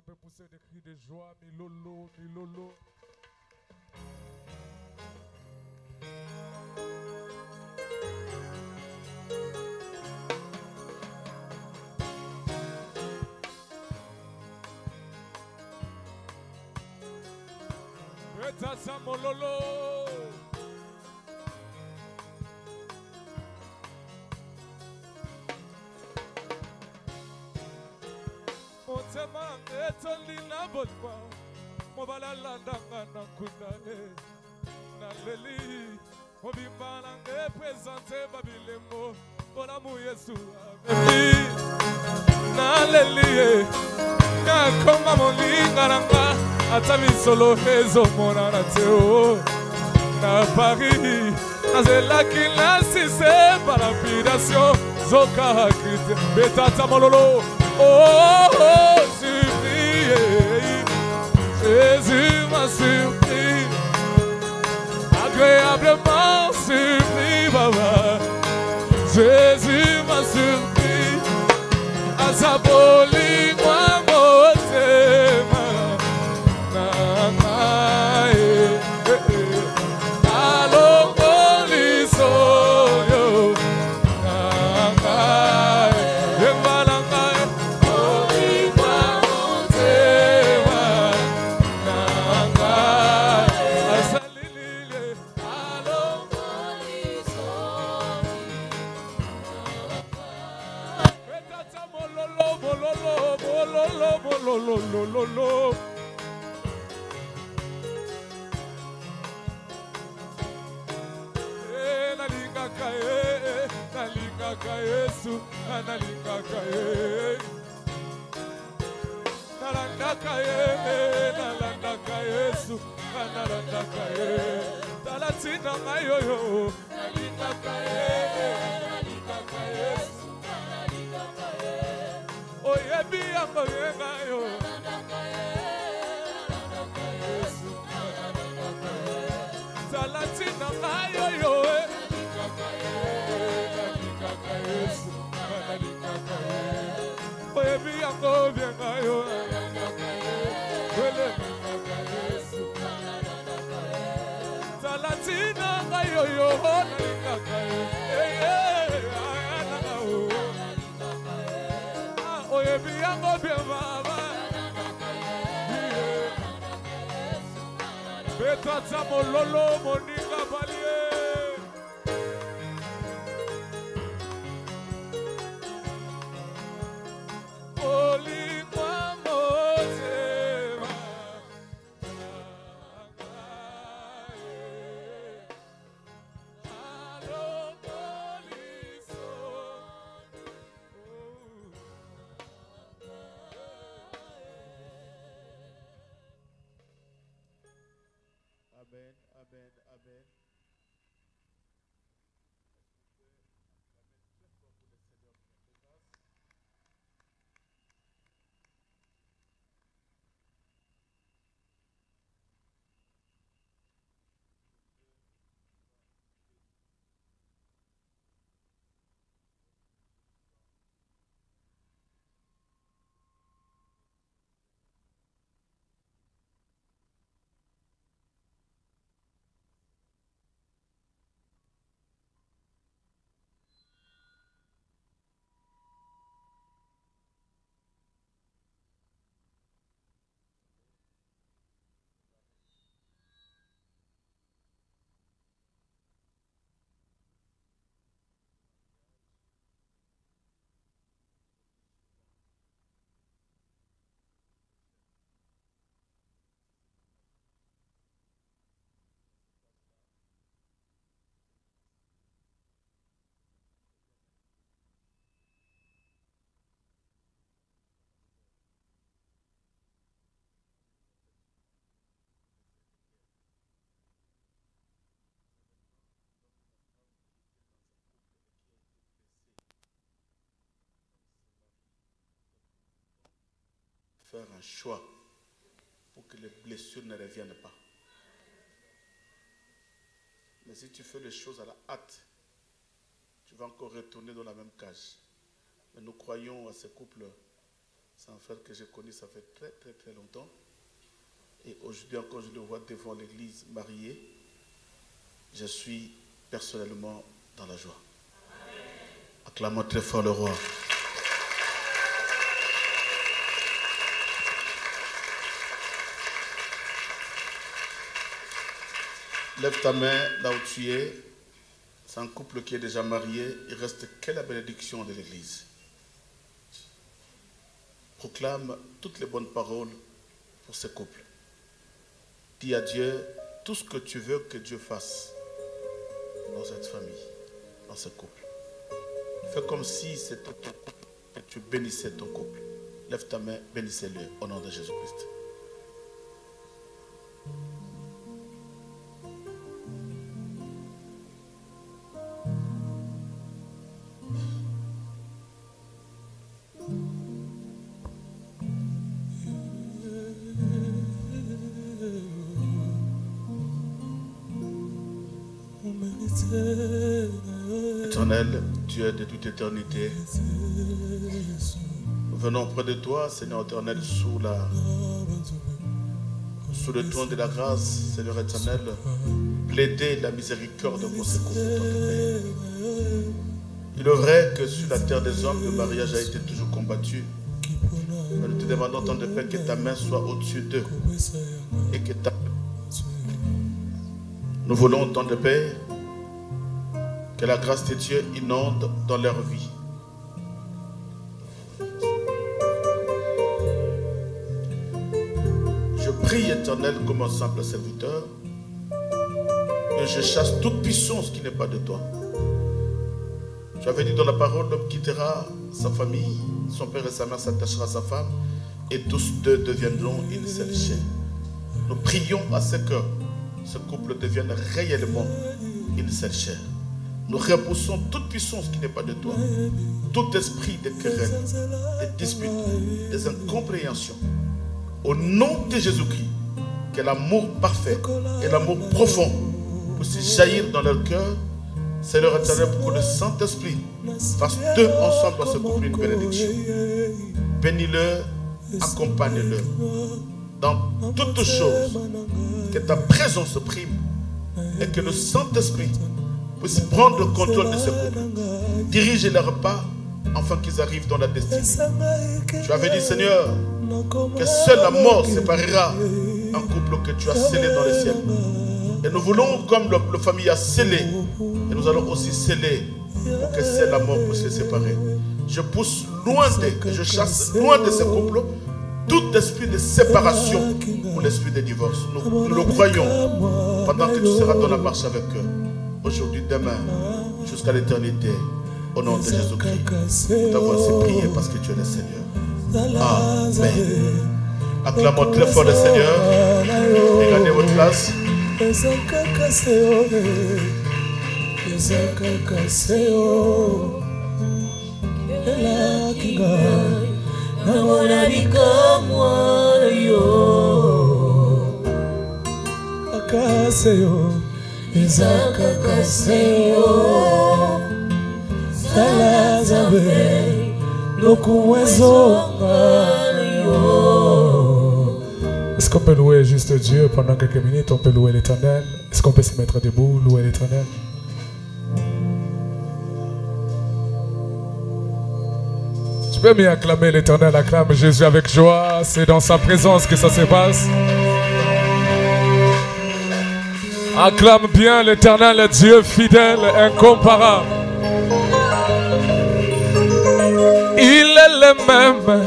peut pousser des cris de joie, milolo, milolo. Betasa mololo. Motema etoli na bolma. Mobala landanga na kundale. Na leli. Mobimana nge presente babilemo. Bona mu Yesu amebi. Na leli. Na konga molinga ranga. Atami solo hezo mona na teo na Paris na zela kila sise parapidation zoka krite betata mololo oh oh surpris Jésus m'a surpris agréablement surpris baba Jésus m'a surpris azaboli moi motema Yesu analingaka ye nalandaka Yesu analandaka ye talatina mayoyo nalingaka Yesu analingaka ye oyebi yango yenga yo nalandaka Yesu analandaka ye talatina mayoyo nalingaka Yesu analingaka ye oyebi yango yenga yo nalandaka Yesu analandaka ye talatina mayoyo nalingaka ye oyebi yango bien baba betata mololo moninga balie olingwa motema Amen, amen, amen. Faire un choix pour que les blessures ne reviennent pas. Mais si tu fais les choses à la hâte, tu vas encore retourner dans la même cage. Mais nous croyons à ce couple C'est un frère que j'ai connu, ça fait très longtemps. Et aujourd'hui encore, je le vois devant l'église mariée. Je suis personnellement dans la joie. Acclamons très fort le roi. Lève ta main là où tu es. C'est un couple qui est déjà marié. Il reste que la bénédiction de l'église. Proclame toutes les bonnes paroles pour ce couple. Dis à Dieu tout ce que tu veux que Dieu fasse dans cette famille, dans ce couple. Fais comme si c'était ton couple, que tu bénissais ton couple. Lève ta main, bénissez-le au nom de Jésus-Christ. Éternel, Dieu de toute éternité, nous venons près de toi, Seigneur éternel, sous le trône de la grâce, Seigneur éternel, plaider la miséricorde pour ce couple. Il est vrai que sur la terre des hommes, le mariage a été toujours combattu. Mais nous te demandons, tant de Père, que ta main soit au-dessus d'eux et que ta... Nous voulons, tant de Père, que la grâce de Dieu inonde dans leur vie. Je prie, Éternel, comme un simple serviteur, et je chasse toute puissance qui n'est pas de toi. Tu avais dit dans la parole, l'homme quittera sa famille, son père et sa mère s'attachera à sa femme, et tous deux deviendront une seule chair. Nous prions à ce que ce couple devienne réellement une seule chair. Nous repoussons toute puissance qui n'est pas de toi, tout esprit de querelle, des disputes, des incompréhensions. Au nom de Jésus-Christ, que l'amour parfait et l'amour profond puissent jaillir dans leur cœur. Seigneur éternel, pour que le Saint-Esprit fasse d'eux ensemble dans ce couple une bénédiction. Bénis-le, accompagne-le dans toutes choses. Que ta présence prime et que le Saint-Esprit puisse prendre le contrôle de ce couple. Dirige leurs pas afin qu'ils arrivent dans la destinée. Tu avais dit, Seigneur, que seule la mort séparera un couple que tu as scellé dans les ciels. Et nous voulons, comme la famille a scellé, et nous allons aussi sceller pour que seule la mort puisse les séparer. Je pousse loin je chasse loin de ce couple tout esprit de séparation ou l'esprit de divorce. Nous le croyons pendant que tu seras dans la marche avec eux. Aujourd'hui, demain, jusqu'à l'éternité, au nom de Jésus-Christ. Nous t'avons ainsi prié parce que tu es le Seigneur. Amen. Acclamons très fort le Seigneur. Regardez votre place. Est-ce qu'on peut louer juste Dieu pendant quelques minutes? On peut louer l'Éternel. Est-ce qu'on peut se mettre debout, louer l'Éternel? Tu peux mieux acclamer l'Éternel, acclame Jésus avec joie. C'est dans sa présence que ça se passe. Acclame bien l'Éternel, Dieu fidèle, incomparable. Il est le même,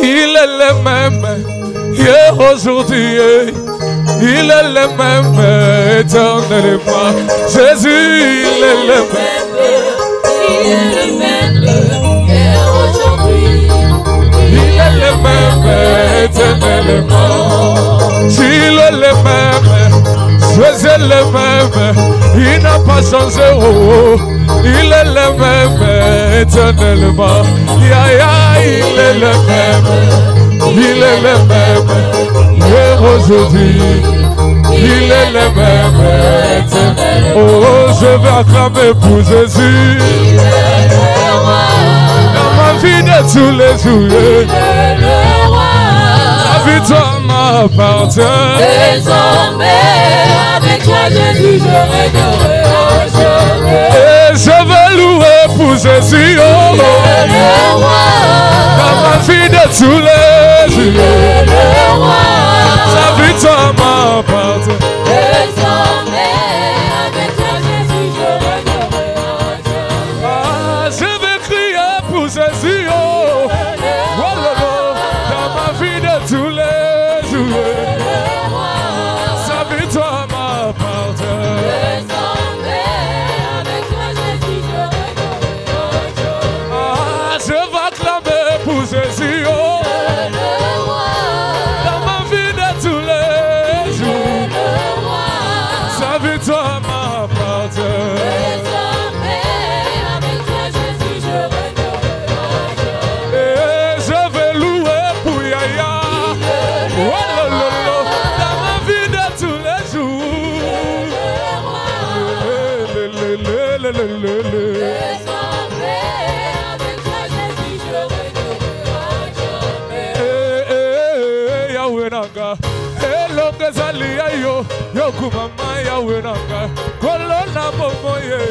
il est le même, hier, aujourd'hui, il est le même, éternellement. Jésus, il est le même, il est le même, hier, aujourd'hui, il est le même, éternellement. Il est le même, Jésus est le même, il n'a pas changé, oh, il est le même, éternellement. Ya, il est le même, il est le même, hier, aujourd'hui, il est le même, éternellement. Oh, je vais acclamer pour Jésus. Dans ma vie de tous les jours. Le roi. La victoire m'appartient. Désormais, avec toi, Jésus, je régnerai à jamais. Et je vais louer pour Jésus. Le roi. Dans ma vie de tous les jours. Le roi. La victoire m'appartient. Désormais, avec toi, Jésus, je régnerai à jamais. Ah, je vais crier pour Jésus. Oh, oh là là. Dans ma vie de tous les jours. Sa victoire m'appartient. Désormais, avec toi, Jésus, je régnerai à jamais. Ah, je vais clamer pour Jésus. Oh, Le roi. dans ma vie de tous les jours. Le roi. Sa victoire m'appartient. Désormais, avec toi, Jésus, je régnerai à jamais. Et je vais louer pour Yaya. Oh là là là. Dans ma vie de tous les jours. Le. Désormais, avec toi, Jésus, je régnerai à jamais. Yahweh nanga. Elonge zalia yo. Yokumama Yahweh nanga. Kolona momo ye.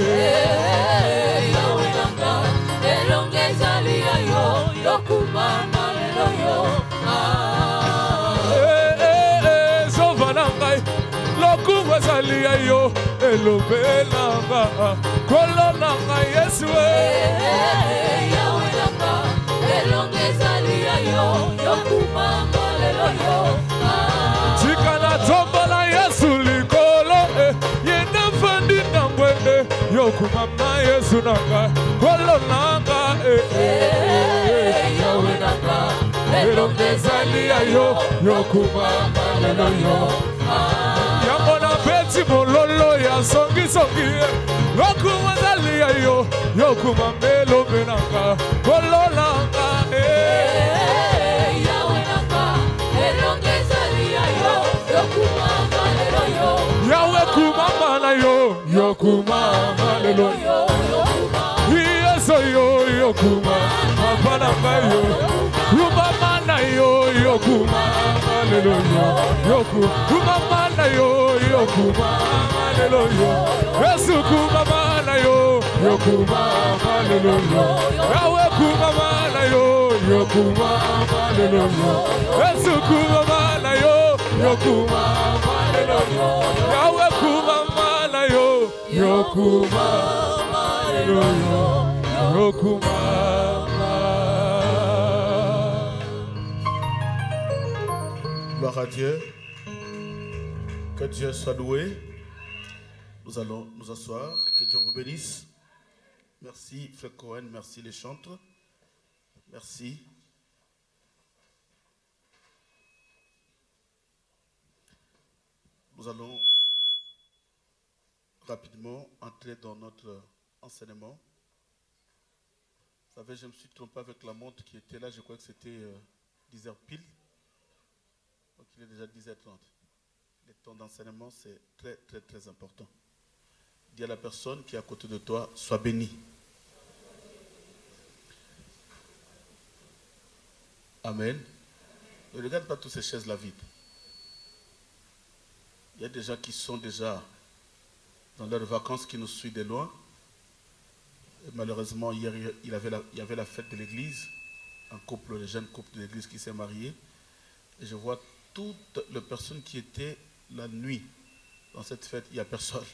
Yahweh nanga, elonge ezali ya yo, yokumama lelo yo. Zova nangai. Lokuwa zalia yo. Elobe nanga. Kolona ngai Yesu. Yahweh nanga, elonge ezali ya yo, yokumama lelo yo. Chikana tombola Yesu likolo. Yena fandi nangwe. Yokumama Yesu nanga. Kolona ngai. Yahweh nanga, elonge ezali ya yo, yokumama lelo yo. Yamona beti mololo ya songi songi. Lokuma zalia yo. Yokuma melo benanga. Kolona ngai. Yahweh nanga, elonge ezali ya yo, yokumama lelo yo. Yahweh kumama na yo. Yokumama lelo yo. Yeso yo. Yokumama bana yo. Kumama na yo. Yokumama lelo yo. Yokumama na yo. Yokumama lelo yo. Yesu kumama na yo. Yokumama lelo yo. Yahweh kumama na yo. Yokumama lelo yo. Yesu kumama na yo. Yokumama lelo yo. Yahweh kumama na yo. Yokumama lelo yo. Yokumama. Gloire à Dieu. Que Dieu soit loué. Nous allons nous asseoir. Que Dieu vous bénisse. Merci, Frère Cohen. Merci, les chantres. Merci. Nous allons rapidement entrer dans notre enseignement. Vous savez, je me suis trompé avec la montre qui était là. Je crois que c'était 10h pile. Donc il est déjà 10h30. Le temps d'enseignement, c'est très, très, très important. Dis à la personne qui est à côté de toi, sois béni. Amen. Ne regarde pas toutes ces chaises-là vides. Il y a des gens qui sont déjà dans leurs vacances qui nous suivent de loin. Et malheureusement, hier, il y avait la fête de l'église. Un couple, le jeune couple de l'église qui s'est marié. Et je vois toutes les personnes qui étaient la nuit dans cette fête. Il n'y a personne.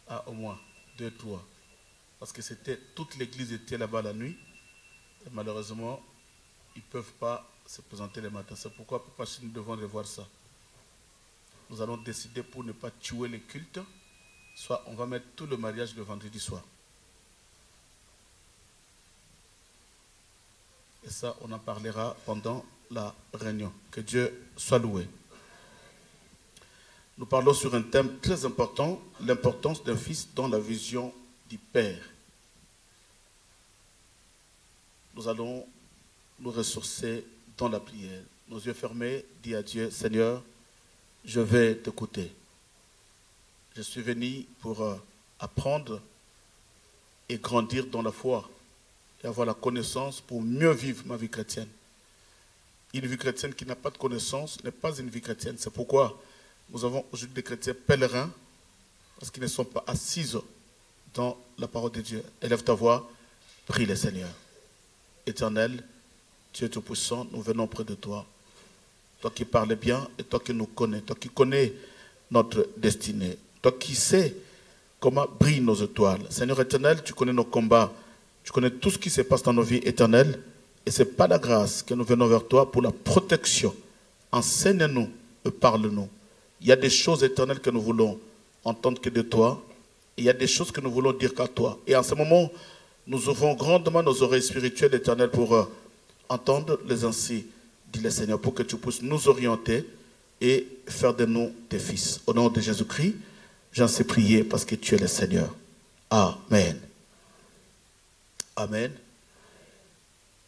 Ah, au moins 2, 3. Parce que toute l'église était là-bas la nuit. Et malheureusement, ils ne peuvent pas se présenter le matin. C'est pourquoi nous devons revoir ça. Nous allons décider pour ne pas tuer les cultes. Soit on va mettre tout le mariage le vendredi soir. Et ça, on en parlera pendant la réunion. Que Dieu soit loué. Nous parlons sur un thème très important, l'importance d'un fils dans la vision du Père. Nous allons nous ressourcer dans la prière. Nos yeux fermés, dis à Dieu, Seigneur, je vais t'écouter. Je suis venu pour apprendre et grandir dans la foi et avoir la connaissance pour mieux vivre ma vie chrétienne. Une vie chrétienne qui n'a pas de connaissance n'est pas une vie chrétienne. C'est pourquoi nous avons aujourd'hui des chrétiens pèlerins, parce qu'ils ne sont pas assis dans la parole de Dieu. Élève ta voix, prie le Seigneur. Éternel, Dieu Tout-Puissant, nous venons près de toi. Toi qui parles bien et toi qui nous connais, toi qui connais notre destinée, toi qui sais comment brillent nos étoiles. Seigneur éternel, tu connais nos combats, tu connais tout ce qui se passe dans nos vies éternelles. Et ce n'est pas la grâce que nous venons vers toi pour la protection. Enseigne-nous et parle-nous. Il y a des choses éternelles que nous voulons entendre que de toi. Et il y a des choses que nous voulons dire qu'à toi. Et en ce moment, nous ouvrons grandement nos oreilles spirituelles éternelles pour entendre les ainsi, dit le Seigneur, pour que tu puisses nous orienter et faire de nous tes fils. Au nom de Jésus-Christ, j'en sais prier parce que tu es le Seigneur. Amen. Amen.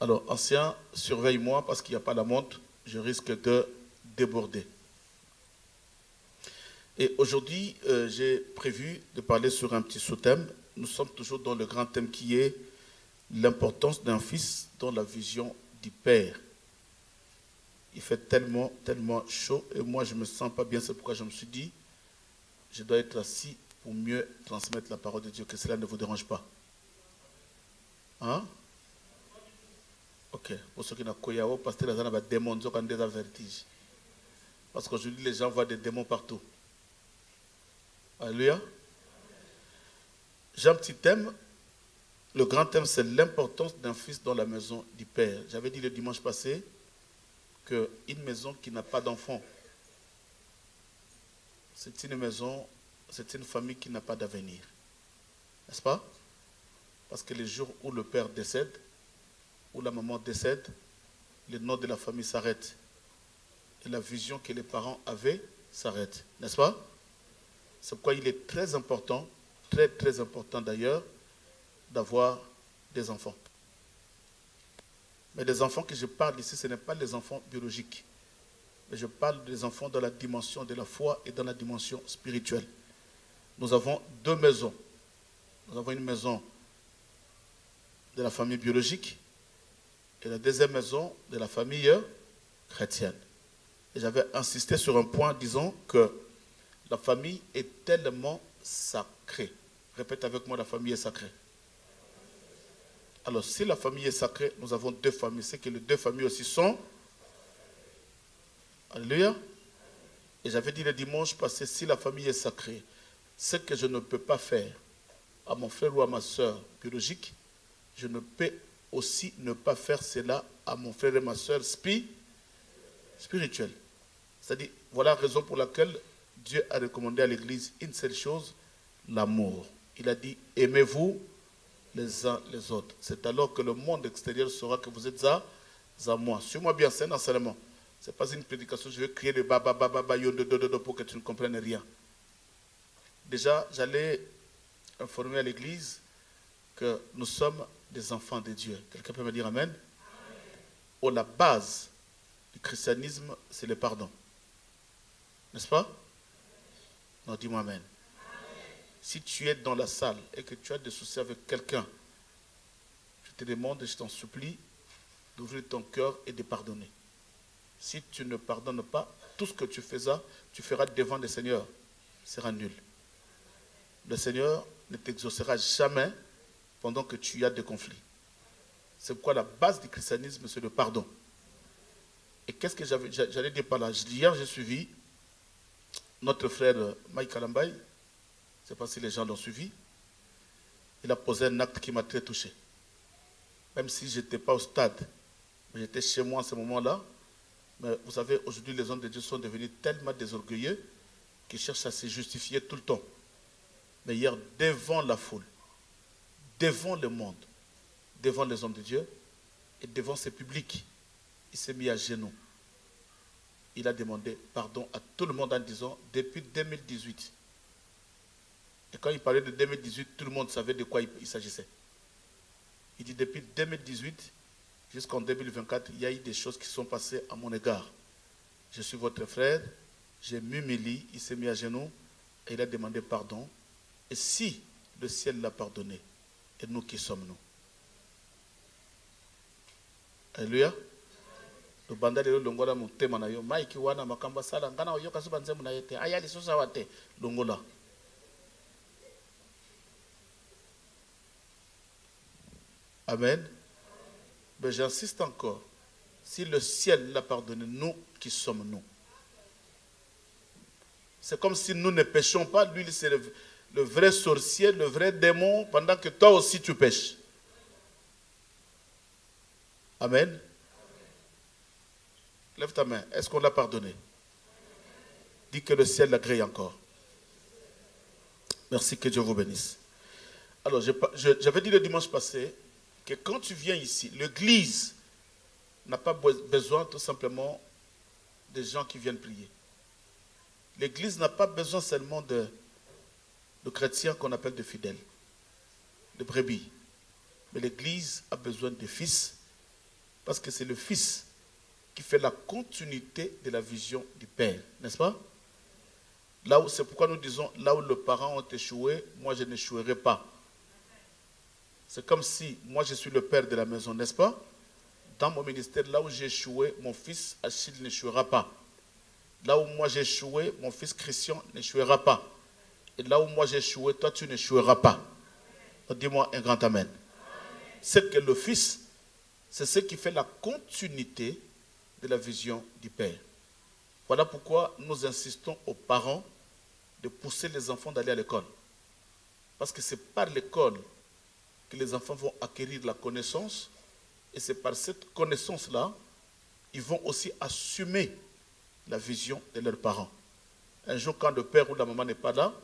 Alors, ancien, surveille-moi parce qu'il n'y a pas la montre, je risque de déborder. Et aujourd'hui, j'ai prévu de parler sur un petit sous-thème. Nous sommes toujours dans le grand thème qui est l'importance d'un fils dans la vision du Père. Il fait tellement chaud et moi je ne me sens pas bien, c'est pourquoi je me suis dit, je dois être assis pour mieux transmettre la parole de Dieu, que cela ne vous dérange pas. Hein? Ok, pour ceux qui n'ont pas de parce que les gens ont des démons, ils ont des vertiges. Parce qu'aujourd'hui, les gens voient des démons partout. Alléluia. J'ai un petit thème. Le grand thème, c'est l'importance d'un fils dans la maison du Père. J'avais dit le dimanche passé qu'une maison qui n'a pas d'enfant, c'est une maison, c'est une famille qui n'a pas d'avenir. N'est-ce pas? Parce que les jours où le père décède, où la maman décède, le nom de la famille s'arrête. Et la vision que les parents avaient s'arrête. N'est-ce pas? C'est pourquoi il est très important, très important d'ailleurs, d'avoir des enfants. Mais les enfants que je parle ici, ce n'est pas les enfants biologiques. Mais je parle des enfants dans la dimension de la foi et dans la dimension spirituelle. Nous avons deux maisons. Nous avons une maison de la famille biologique et la deuxième maison de la famille chrétienne. Et j'avais insisté sur un point disant que la famille est tellement sacrée. Répète avec moi, la famille est sacrée. Alors, si la famille est sacrée, nous avons deux familles. C'est que les deux familles aussi sont. Alléluia. Et j'avais dit le dimanche passé, si la famille est sacrée, ce que je ne peux pas faire à mon frère ou à ma soeur biologique, je ne peux aussi ne pas faire cela à mon frère et ma soeur spirituelle. C'est-à-dire, voilà la raison pour laquelle Dieu a recommandé à l'Église une seule chose, l'amour. Il a dit, aimez-vous les uns les autres. C'est alors que le monde extérieur saura que vous êtes à moi. Suis-moi bien, c'est un enseignement. Ce n'est pas une prédication, je vais crier le baba pour que tu ne comprennes rien. Déjà, j'allais informer à l'Église que nous sommes des enfants de Dieu. Quelqu'un peut me dire amen? Oh, la base du christianisme, c'est le pardon. N'est-ce pas? Non, dis-moi amen. Si tu es dans la salle et que tu as des soucis avec quelqu'un, je te demande et je t'en supplie d'ouvrir ton cœur et de pardonner. Si tu ne pardonnes pas, tout ce que tu feras devant le Seigneur sera nul. Le Seigneur ne t'exaucera jamais pendant que tu as des conflits. C'est pourquoi la base du christianisme, c'est le pardon. Et qu'est-ce que j'allais dire par là? Hier, j'ai suivi notre frère Mike Kalambay. Je ne sais pas si les gens l'ont suivi. Il a posé un acte qui m'a très touché. Même si je n'étais pas au stade, mais j'étais chez moi en ce moment-là. Mais vous savez, aujourd'hui, les hommes de Dieu sont devenus tellement désorgueilleux qu'ils cherchent à se justifier tout le temps. Mais hier, devant la foule, devant le monde, devant les hommes de Dieu et devant ce public, il s'est mis à genoux. Il a demandé pardon à tout le monde en disant, depuis 2018. Et quand il parlait de 2018, tout le monde savait de quoi il s'agissait. Il dit, depuis 2018 jusqu'en 2024, il y a eu des choses qui sont passées à mon égard. Je suis votre frère, j'ai m'humilie, il s'est mis à genoux et il a demandé pardon. Et si le ciel l'a pardonné, et nous qui sommes-nous? Alléluia. Le bandal est longola mon thème na yo Mike wana makamba sala ngana yo kasu banzemu na yete ayali sosa wate longola. Amen. Mais j'insiste encore. Si le ciel l'a pardonné, nous qui sommes nous. C'est comme si nous ne péchons pas. Lui, c'est le vrai sorcier, le vrai démon, pendant que toi aussi tu pêches. Amen. Lève ta main. Est-ce qu'on l'a pardonné? Dis que le ciel l'agrée encore. Merci, que Dieu vous bénisse. Alors, j'avais dit le dimanche passé que quand tu viens ici, l'église n'a pas besoin tout simplement de gens qui viennent prier. L'église n'a pas besoin seulement de chrétiens qu'on appelle de fidèles, de brebis. Mais l'église a besoin de fils, parce que c'est le fils qui fait la continuité de la vision du Père, n'est-ce pas? Là où, c'est pourquoi nous disons, là où les parents ont échoué, moi je n'échouerai pas. C'est comme si moi je suis le père de la maison, n'est-ce pas? Dans mon ministère, là où j'ai échoué, mon fils Achille n'échouera pas. Là où moi j'ai échoué, mon fils Christian n'échouera pas. Et là où moi j'ai échoué, toi tu n'échoueras pas. Dis-moi un grand amen. C'est que le fils, c'est ce qui fait la continuité de la vision du Père. Voilà pourquoi nous insistons aux parents de pousser les enfants d'aller à l'école. Parce que c'est par l'école que les enfants vont acquérir la connaissance, et c'est par cette connaissance-là, ils vont aussi assumer la vision de leurs parents. Un jour, quand le père ou la maman n'est pas là,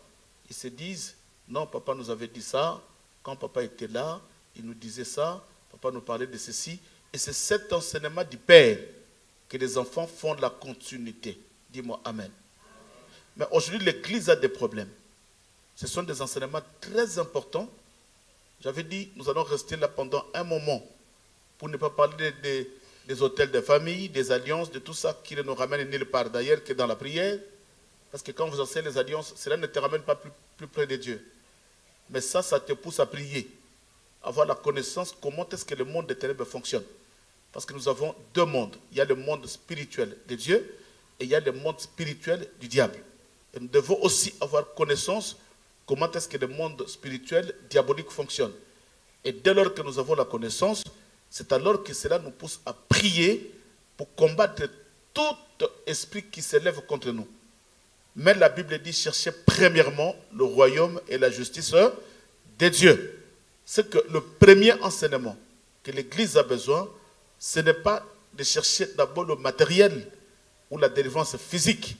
ils se disent, non, papa nous avait dit ça, quand papa était là, il nous disait ça, papa nous parlait de ceci, et c'est cet enseignement du père que les enfants font la continuité. Dis-moi amen. Mais aujourd'hui, l'église a des problèmes. Ce sont des enseignements très importants. J'avais dit, nous allons rester là pendant un moment pour ne pas parler des hôtels de famille, des alliances, de tout ça qui ne nous ramène nulle part d'ailleurs que dans la prière. Parce que quand vous enseignez les alliances, cela ne te ramène pas plus près de Dieu. Mais ça te pousse à prier, à avoir la connaissance comment est-ce que le monde des ténèbres fonctionne. Parce que nous avons deux mondes. Il y a le monde spirituel de Dieu et il y a le monde spirituel du diable. Et nous devons aussi avoir connaissance comment est-ce que le monde spirituel diabolique fonctionne. Et dès lors que nous avons la connaissance, c'est alors que cela nous pousse à prier pour combattre tout esprit qui s'élève contre nous. Mais la Bible dit, cherchez premièrement le royaume et la justice de Dieu. C'est que le premier enseignement que l'Église a besoin, ce n'est pas de chercher d'abord le matériel ou la délivrance physique,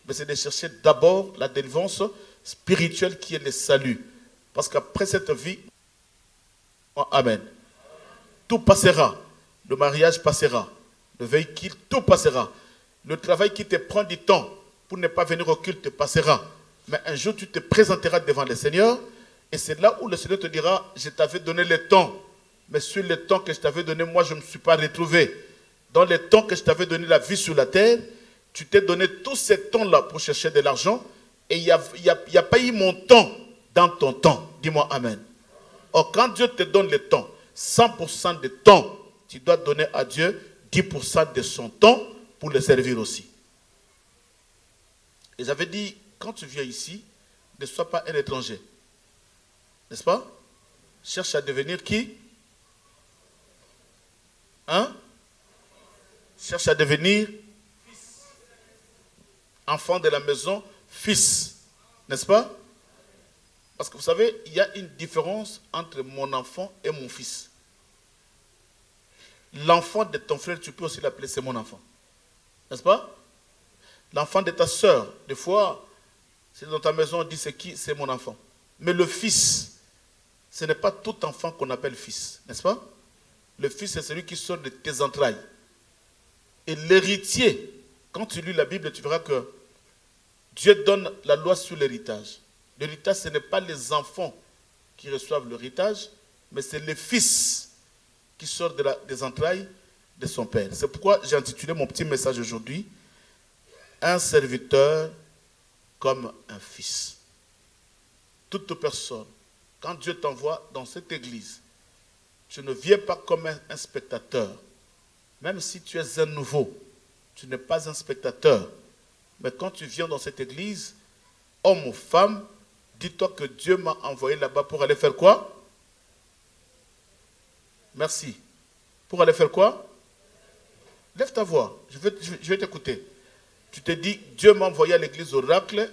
mais c'est de chercher d'abord la délivrance spirituelle qui est le salut. Parce qu'après cette vie, amen, tout passera. Le mariage passera. Le véhicule, tout passera. Le travail qui te prend du temps pour ne pas venir au culte passera. Mais un jour, tu te présenteras devant le Seigneur et c'est là où le Seigneur te dira, je t'avais donné le temps. Mais sur le temps que je t'avais donné, moi, je ne me suis pas retrouvé. Dans le temps que je t'avais donné la vie sur la terre, tu t'es donné tout ce temps-là pour chercher de l'argent et il n'y a pas eu mon temps dans ton temps. Dis-moi amen. Or, quand Dieu te donne le temps, 100% de temps, tu dois donner à Dieu 10% de son temps pour le servir aussi. Et j'avais dit, quand tu viens ici, ne sois pas un étranger. N'est-ce pas? Cherche à devenir qui? Hein? Cherche à devenir enfant de la maison, fils. N'est-ce pas? Parce que vous savez, il y a une différence entre mon enfant et mon fils. L'enfant de ton frère, tu peux aussi l'appeler, c'est mon enfant. N'est-ce pas? L'enfant de ta soeur, des fois, c'est dans ta maison, on dit c'est qui? C'est mon enfant. Mais le fils, ce n'est pas tout enfant qu'on appelle fils. N'est-ce pas? Le fils, c'est celui qui sort de tes entrailles. Et l'héritier, quand tu lis la Bible, tu verras que Dieu donne la loi sur l'héritage. L'héritage, ce n'est pas les enfants qui reçoivent l'héritage, mais c'est les fils qui sortent des entrailles de son père. C'est pourquoi j'ai intitulé mon petit message aujourd'hui, un serviteur comme un fils. Toute personne, quand Dieu t'envoie dans cette église, tu ne viens pas comme un spectateur, Même si tu es un nouveau, tu n'es pas un spectateur. Mais quand tu viens dans cette église, homme ou femme, dis-toi que Dieu m'a envoyé là-bas pour aller faire quoi? Merci. Pour aller faire quoi? Lève ta voix, je vais t'écouter. Tu te dis, Dieu m'a envoyé à l'église Oracle,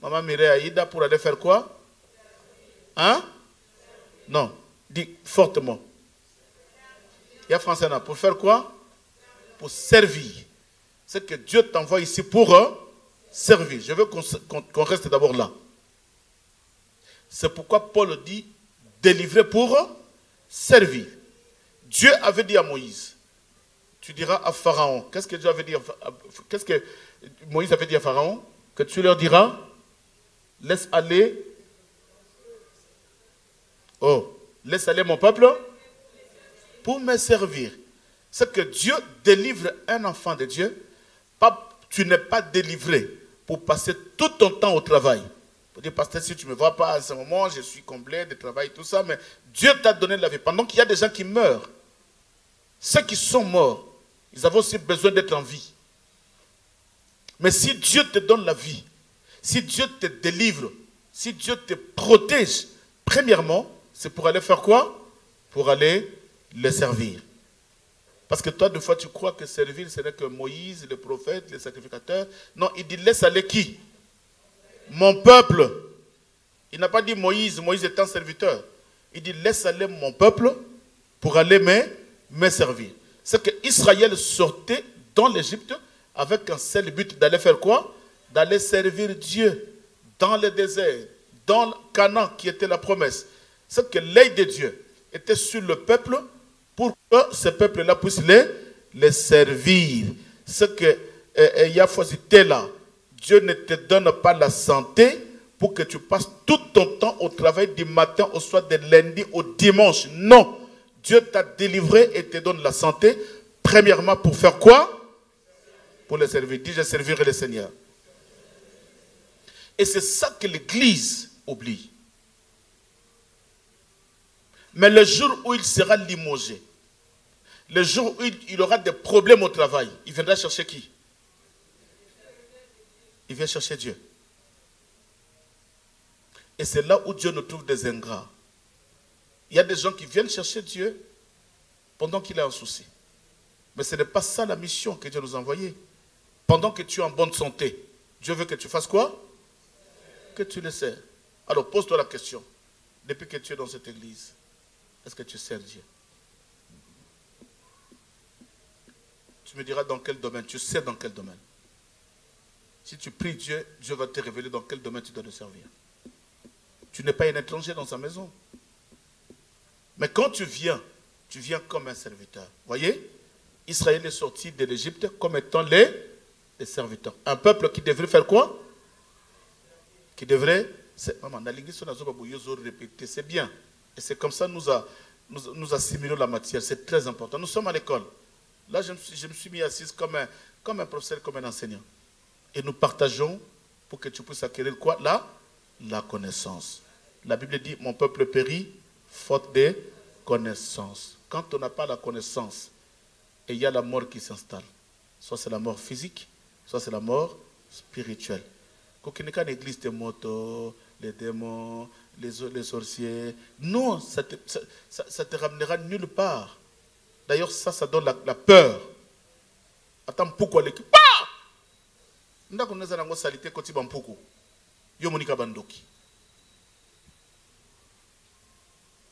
Maman Mireille Aïda, pour aller faire quoi? Hein? Non, dis fortement. Il y a français là, pour faire quoi? Pour servir. C'est que Dieu t'envoie ici pour servir. Je veux qu'on reste d'abord là. C'est pourquoi Paul dit, délivrer pour servir. Dieu avait dit à Moïse, tu diras à Pharaon, qu'est-ce que Dieu avait dit qu'est-ce que Moïse avait dit à Pharaon? Que tu leur diras, laisse aller, laisse aller mon peuple pour me servir. C'est que Dieu délivre un enfant de Dieu, tu n'es pas délivré pour passer tout ton temps au travail. Pour dire, pasteur, si tu ne me vois pas à ce moment, je suis comblé de travail, tout ça, mais Dieu t'a donné la vie. Pendant qu'il y a des gens qui meurent, ceux qui sont morts, ils avaient aussi besoin d'être en vie. Mais si Dieu te donne la vie, si Dieu te délivre, si Dieu te protège, premièrement, c'est pour aller faire quoi? Pour aller le servir. Parce que toi, des fois, tu crois que servir, ce n'est que Moïse, le prophète, les sacrificateurs. Non, il dit, laisse aller qui? Mon peuple. Il n'a pas dit Moïse, Moïse est un serviteur. Il dit, laisse aller mon peuple pour aller me servir. C'est qu'Israël sortait dans l'Égypte avec un seul but d'aller faire quoi? D'aller servir Dieu dans le désert, dans Canaan qui était la promesse. C'est que l'œil de Dieu était sur le peuple pour que ce peuple-là puisse les servir. C'est que Yahweh là, Dieu ne te donne pas la santé pour que tu passes tout ton temps au travail du matin au soir, de lundi au dimanche. Non. Dieu t'a délivré et te donne la santé, premièrement pour faire quoi? Pour le servir. Dis, je servirai le Seigneur. Et c'est ça que l'Église oublie. Mais le jour où il sera limogé, le jour où il aura des problèmes au travail, il viendra chercher qui? Il vient chercher Dieu. Et c'est là où Dieu nous trouve des ingrats. Il y a des gens qui viennent chercher Dieu pendant qu'il a un souci. Mais ce n'est pas ça la mission que Dieu nous a envoyée. Pendant que tu es en bonne santé, Dieu veut que tu fasses quoi? Que tu le sers. Alors pose-toi la question. Depuis que tu es dans cette église, est-ce que tu sers Dieu? Tu me diras dans quel domaine? Tu sais dans quel domaine? Si tu pries Dieu, Dieu va te révéler dans quel domaine tu dois le servir. Tu n'es pas un étranger dans sa maison. Mais quand tu viens comme un serviteur. Voyez, Israël est sorti de l'Égypte comme étant les serviteurs. Un peuple qui devrait faire quoi? Qui devrait... Maman, dans l'église, on a répété, c'est bien. Et c'est comme ça nous assimilons la matière. C'est très important. Nous sommes à l'école. Là, je me suis mis assise comme un professeur, comme un enseignant. Et nous partageons pour que tu puisses acquérir quoi? La connaissance. La Bible dit, mon peuple périt faute de connaissance. Quand on n'a pas la connaissance, et il y a la mort qui s'installe. Soit c'est la mort physique, soit c'est la mort spirituelle. Quand il y a une église de motos, les démons, les sorciers, non, ça te ramènera nulle part. D'ailleurs, ça donne la peur. Attends, pourquoi l'équipe? Nous avons une salité quand il y a un peu.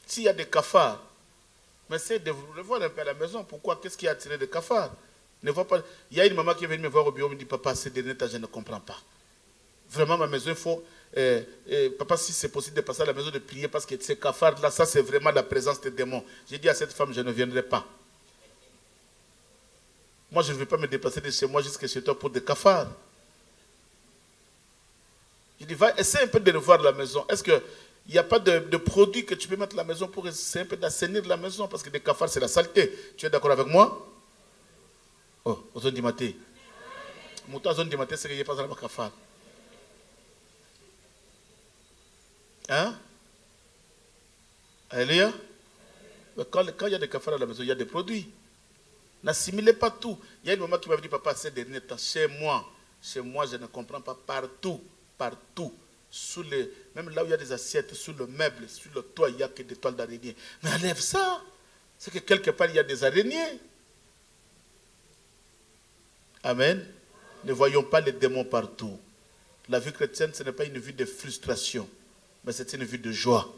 S'il y a des cafards, mais c'est de voir un peu à la maison. Pourquoi? Qu'est-ce qui a attiré des cafards? Ne vois pas. Il y a une maman qui est venue me voir au bureau, me dit, papa, c'est des nets, je ne comprends pas. Vraiment, ma maison, il faut... papa, si c'est possible de passer à la maison de prier, parce que ces cafards-là, ça c'est vraiment la présence des démons. J'ai dit à cette femme, je ne viendrai pas. Moi, je ne vais pas me déplacer de chez moi jusqu'à chez toi pour des cafards. Je dis, va, essaie un peu de revoir la maison. Est-ce qu'il n'y a pas de produit que tu peux mettre à la maison pour essayer un peu d'assainir la maison? Parce que des cafards, c'est la saleté. Tu es d'accord avec moi? Oh, aux zones du matin. Mouton aux zones du matin, c'est qu'il n'y a pas de cafards. Hein? Alléluia. Quand il y a des cafards à la maison, il y a des produits. N'assimilez pas tout. Il y a une maman qui m'avait dit, papa, ces derniers temps, chez moi, je ne comprends pas partout. Même là où il y a des assiettes, sous le meuble, sur le toit, il n'y a que des toiles d'araignée. Mais enlève ça. C'est que quelque part, il y a des araignées. Amen. Ne voyons pas les démons partout. La vie chrétienne, ce n'est pas une vie de frustration, mais c'est une vie de joie.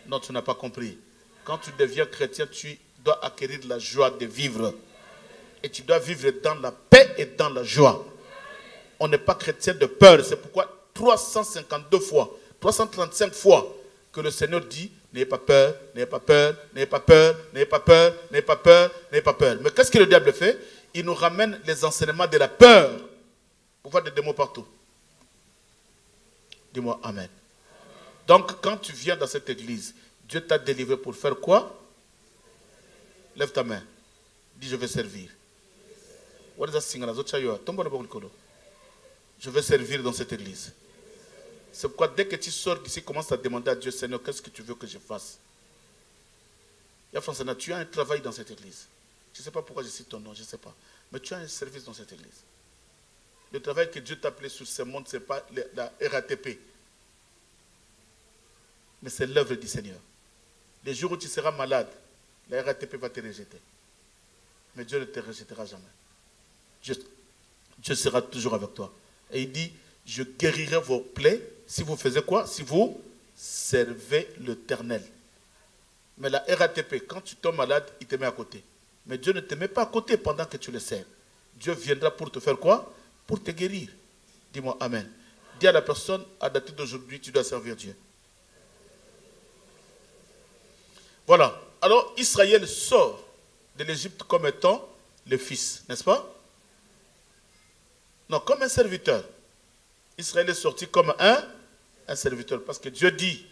Non, tu n'as pas compris. Quand tu deviens chrétien, tu dois acquérir la joie de vivre. Et tu dois vivre dans la paix et dans la joie. On n'est pas chrétien de peur. C'est pourquoi 352 fois, 335 fois que le Seigneur dit, n'ayez pas peur, n'ayez pas peur, n'ayez pas peur, n'ayez pas peur, n'ayez pas peur, n'ayez pas peur. Mais qu'est-ce que le diable fait? Il nous ramène les enseignements de la peur pour voir des démons partout. Dis-moi Amen. Donc, quand tu viens dans cette église, Dieu t'a délivré pour faire quoi? Lève ta main. Dis, je vais servir. Je vais servir dans cette église. C'est pourquoi dès que tu sors d'ici, commence à demander à Dieu, Seigneur, qu'est-ce que tu veux que je fasse? Tu as un travail dans cette église. Je ne sais pas pourquoi je cite ton nom, je ne sais pas. Mais tu as un service dans cette église. Le travail que Dieu t'a appelé sur ce monde, ce n'est pas la RATP. Mais c'est l'œuvre du Seigneur. Les jours où tu seras malade, la RATP va te rejeter. Mais Dieu ne te rejettera jamais. Dieu sera toujours avec toi. Et il dit, je guérirai vos plaies si vous faisiez quoi? Si vous servez l'Éternel. Mais la RATP, quand tu tombes malade, il te met à côté. Mais Dieu ne te met pas à côté pendant que tu le sers. Dieu viendra pour te faire quoi? Pour te guérir. Dis-moi Amen. Dis à la personne, à dater d'aujourd'hui, tu dois servir Dieu. Voilà. Alors, Israël sort de l'Égypte comme étant le fils, n'est-ce pas? Non, comme un serviteur. Israël est sorti comme un serviteur. Parce que Dieu dit,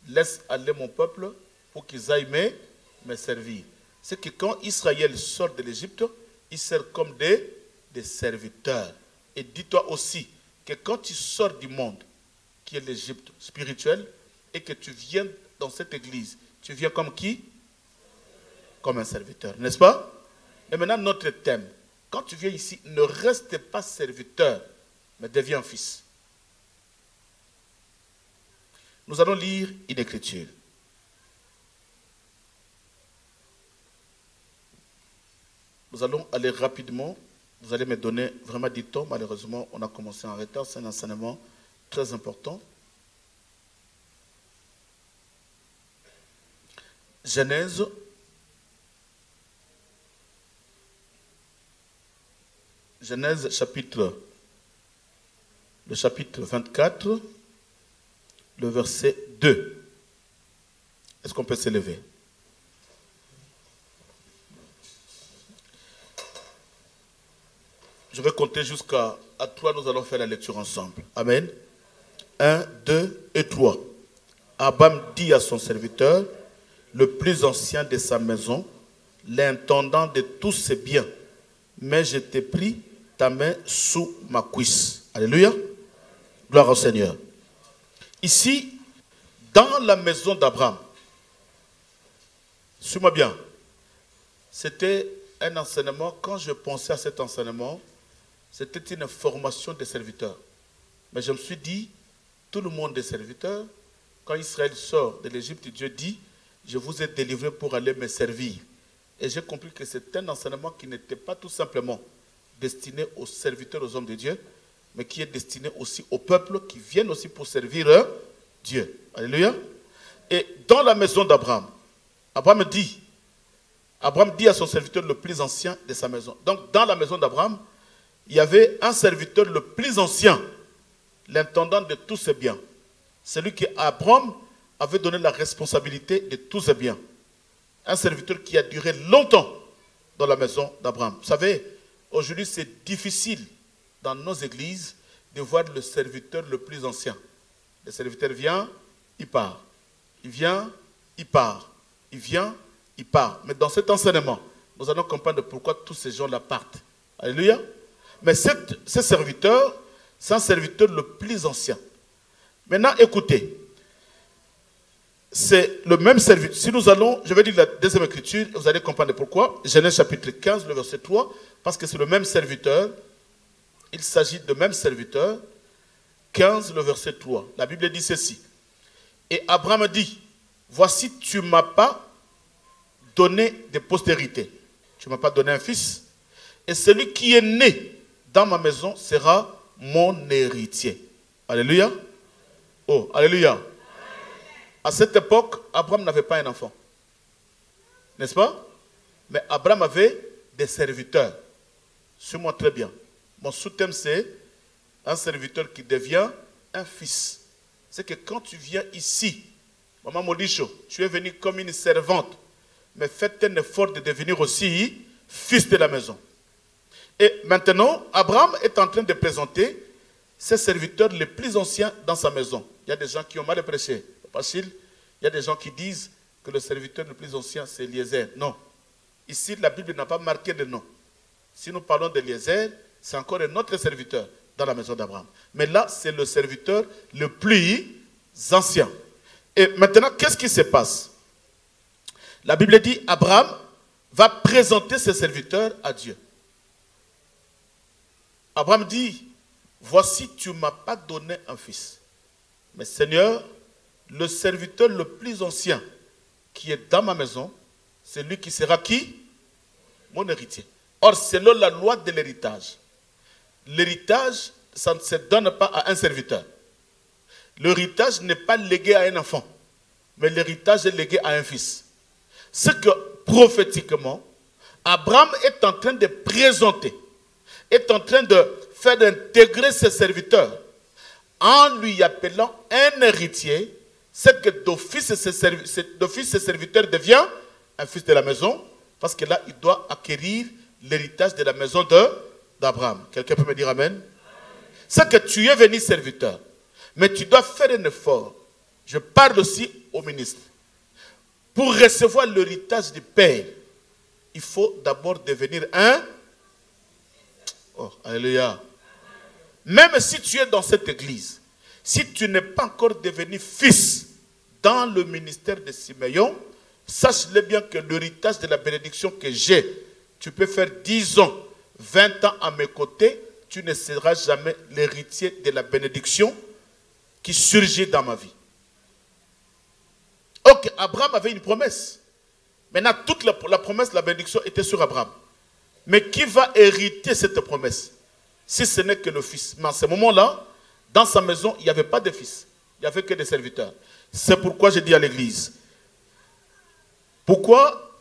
laisse aller mon peuple pour qu'ils aillent me servir. C'est que quand Israël sort de l'Égypte, il sert comme des serviteurs. Et dis-toi aussi que quand tu sors du monde, qui est l'Égypte spirituel, et que tu viens dans cette église, tu viens comme qui? Comme un serviteur, n'est-ce pas? Et maintenant, notre thème. Quand tu viens ici, ne reste pas serviteur, mais deviens fils. Nous allons lire une écriture. Nous allons aller rapidement. Vous allez me donner vraiment du temps. Malheureusement, on a commencé en retard. C'est un enseignement très important. Genèse. Genèse le chapitre 24, le verset 2. Est-ce qu'on peut s'élever? Je vais compter jusqu'à 3, nous allons faire la lecture ensemble. Amen. 1, 2 et 3. Abraham dit à son serviteur, le plus ancien de sa maison, l'intendant de tous ses biens, mais je t'ai pris ta main sous ma cuisse. Alléluia. Gloire au Seigneur. Ici, dans la maison d'Abraham, suis-moi bien, c'était un enseignement, quand je pensais à cet enseignement, c'était une formation des serviteurs. Mais je me suis dit, tout le monde est serviteur. Quand Israël sort de l'Égypte, Dieu dit, je vous ai délivré pour aller me servir. Et j'ai compris que c'est un enseignement qui n'était pas tout simplement destiné aux serviteurs, aux hommes de Dieu, mais qui est destiné aussi au peuple qui viennent aussi pour servir Dieu. Alléluia. Et dans la maison d'Abraham, Abraham dit à son serviteur le plus ancien de sa maison. Donc dans la maison d'Abraham, il y avait un serviteur le plus ancien, l'intendant de tous ses biens. Celui qui Abraham avait donné la responsabilité de tous ses biens. Un serviteur qui a duré longtemps dans la maison d'Abraham. Vous savez, aujourd'hui c'est difficile dans nos églises de voir le serviteur le plus ancien. Le serviteur vient, il part. Il vient, il part. Il vient, il part. Mais dans cet enseignement, nous allons comprendre pourquoi tous ces gens-là partent. Alléluia. Mais ce serviteur, c'est un serviteur le plus ancien. Maintenant, écoutez. c'est le même serviteur. Si nous allons, je vais lire la deuxième écriture, vous allez comprendre pourquoi. Genèse chapitre 15, le verset 3, parce que c'est le même serviteur. Il s'agit de même serviteur. 15, le verset 3. La Bible dit ceci. Et Abraham dit, voici, tu ne m'as pas donné de postérité. Tu ne m'as pas donné un fils. Et celui qui est né dans ma maison sera mon héritier. Alléluia. Oh, alléluia. À cette époque, Abraham n'avait pas un enfant. N'est-ce pas? Mais Abraham avait des serviteurs. Suis-moi très bien. Mon sous-thème, c'est un serviteur qui devient un fils. C'est que quand tu viens ici, Maman Modicho, tu es venu comme une servante, mais faites un effort de devenir aussi fils de la maison. Et maintenant, Abraham est en train de présenter ses serviteurs les plus anciens dans sa maison. Il y a des gens qui ont mal prêché. Facile. Il y a des gens qui disent que le serviteur le plus ancien, c'est Eliezer. Non. Ici, la Bible n'a pas marqué de nom. Si nous parlons d'Eliezer, c'est encore un autre serviteur dans la maison d'Abraham. Mais là, c'est le serviteur le plus ancien. Et maintenant, qu'est-ce qui se passe? La Bible dit, Abraham va présenter ses serviteurs à Dieu. Abraham dit, voici, tu ne m'as pas donné un fils. Mais Seigneur, le serviteur le plus ancien qui est dans ma maison, c'est lui qui sera qui? Mon héritier. Or, selon la loi de l'héritage, l'héritage, ça ne se donne pas à un serviteur. L'héritage n'est pas légué à un enfant, mais l'héritage est légué à un fils. C'est que prophétiquement, Abraham est en train de présenter, est en train de faire intégrer ses serviteurs en lui appelant un héritier. C'est que d'office, ce serviteur devient un fils de la maison, parce que là, il doit acquérir l'héritage de la maison d'Abraham. Quelqu'un peut me dire amen? C'est que tu es venu serviteur, mais tu dois faire un effort. Je parle aussi au ministre. Pour recevoir l'héritage du Père, il faut d'abord devenir un... Oh, alléluia. Même si tu es dans cette église, si tu n'es pas encore devenu fils dans le ministère de Simeon, sache-le bien que l'héritage de la bénédiction que j'ai, tu peux faire 10 ans, 20 ans à mes côtés, tu ne seras jamais l'héritier de la bénédiction qui surgit dans ma vie. Ok, Abraham avait une promesse. Maintenant, toute la promesse, la bénédiction était sur Abraham. Mais qui va hériter cette promesse? Si ce n'est que le fils. Mais à ce moment-là, dans sa maison, il n'y avait pas de fils. Il n'y avait que des serviteurs. C'est pourquoi je dis à l'église. Pourquoi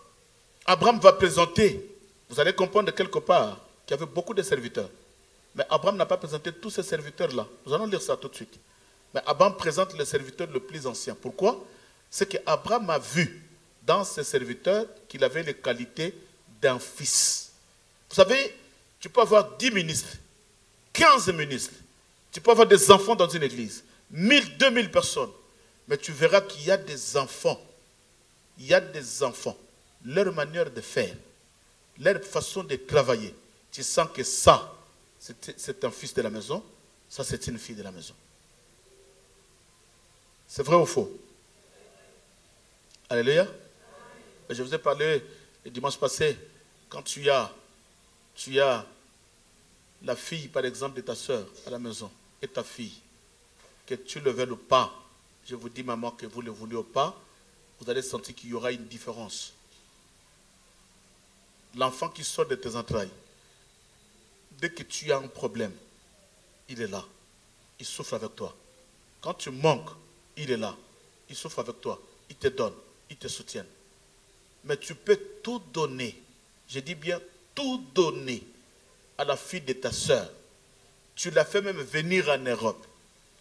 Abraham va présenter? Vous allez comprendre quelque part qu'il y avait beaucoup de serviteurs. Mais Abraham n'a pas présenté tous ces serviteurs-là. Nous allons lire ça tout de suite. Mais Abraham présente le serviteur le plus ancien. Pourquoi? C'est qu'Abraham a vu dans ses serviteurs qu'il avait les qualités d'un fils. Vous savez, tu peux avoir 10 ministres, 15 ministres. Tu peux avoir des enfants dans une église. 1000, 2000 personnes. Mais tu verras qu'il y a des enfants. Il y a des enfants. Leur manière de faire, leur façon de travailler. Tu sens que ça, c'est un fils de la maison. Ça, c'est une fille de la maison. C'est vrai ou faux? Alléluia. Je vous ai parlé le dimanche passé, quand tu as la fille, par exemple, de ta soeur à la maison, et ta fille, que tu le veuilles ou pas, je vous dis, maman, que vous le voulez ou pas, vous allez sentir qu'il y aura une différence. L'enfant qui sort de tes entrailles, dès que tu as un problème, il est là. Il souffre avec toi. Quand tu manques, il est là. Il souffre avec toi. Il te donne. Il te soutient. Mais tu peux tout donner. Je dis bien tout donner à la fille de ta soeur. Tu l'as fait même venir en Europe.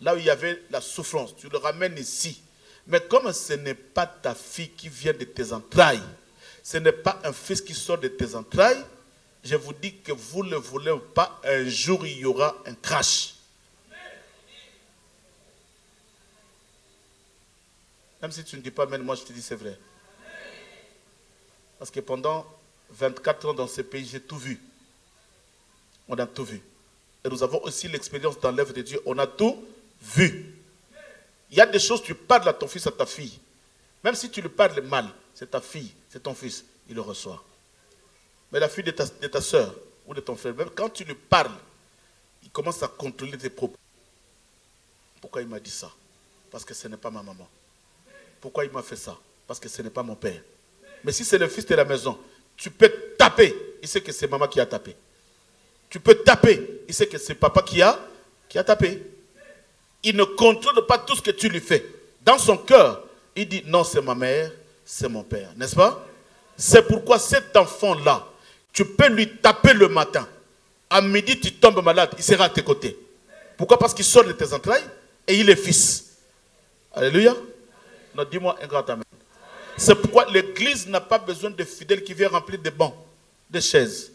Là où il y avait la souffrance. Tu le ramènes ici. Mais comme ce n'est pas ta fille qui vient de tes entrailles, ce n'est pas un fils qui sort de tes entrailles, je vous dis que vous ne le voulez ou pas, un jour il y aura un crash. Même si tu ne dis pas amen, moi je te dis c'est vrai. Parce que pendant 24 ans dans ce pays, j'ai tout vu. On a tout vu. Et nous avons aussi l'expérience dans l'œuvre de Dieu. On a tout vu. Il y a des choses, tu parles à ton fils, à ta fille. Même si tu lui parles mal, c'est ta fille, c'est ton fils, il le reçoit. Mais la fille de ta soeur ou de ton frère, même quand tu lui parles, il commence à contrôler tes propos. Pourquoi il m'a dit ça? Parce que ce n'est pas ma maman. Pourquoi il m'a fait ça? Parce que ce n'est pas mon père. Mais si c'est le fils de la maison, tu peux taper, il sait que c'est maman qui a tapé. Tu peux taper, il sait que c'est papa qui a tapé. Il ne contrôle pas tout ce que tu lui fais. Dans son cœur, il dit non, c'est ma mère, c'est mon père. N'est-ce pas? C'est pourquoi cet enfant-là, tu peux lui taper le matin. À midi, tu tombes malade, il sera à tes côtés. Pourquoi? Parce qu'il sort de tes entrailles et il est fils. Alléluia. Non, dis-moi un grand amen. C'est pourquoi l'église n'a pas besoin de fidèles qui viennent remplir des bancs, des chaises.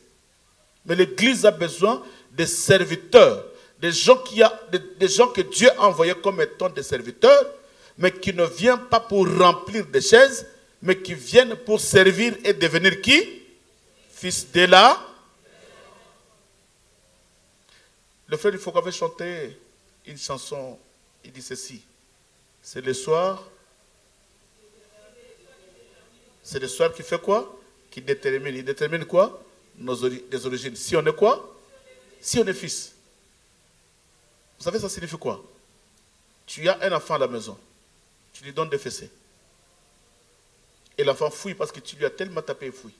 Mais l'église a besoin de serviteurs, des gens que Dieu a envoyés comme étant des serviteurs, mais qui ne viennent pas pour remplir des chaises, mais qui viennent pour servir et devenir qui? Fils de la. Le frère, il faut qu'on avait chanté une chanson, il dit ceci. C'est le soir. C'est le soir qui fait quoi? Qui détermine. Il détermine quoi? Des origines. Si on est quoi? Si on est fils. Vous savez, ça signifie quoi? Tu as un enfant à la maison. Tu lui donnes des fessées. Et l'enfant fouille parce que tu lui as tellement tapé et fouille.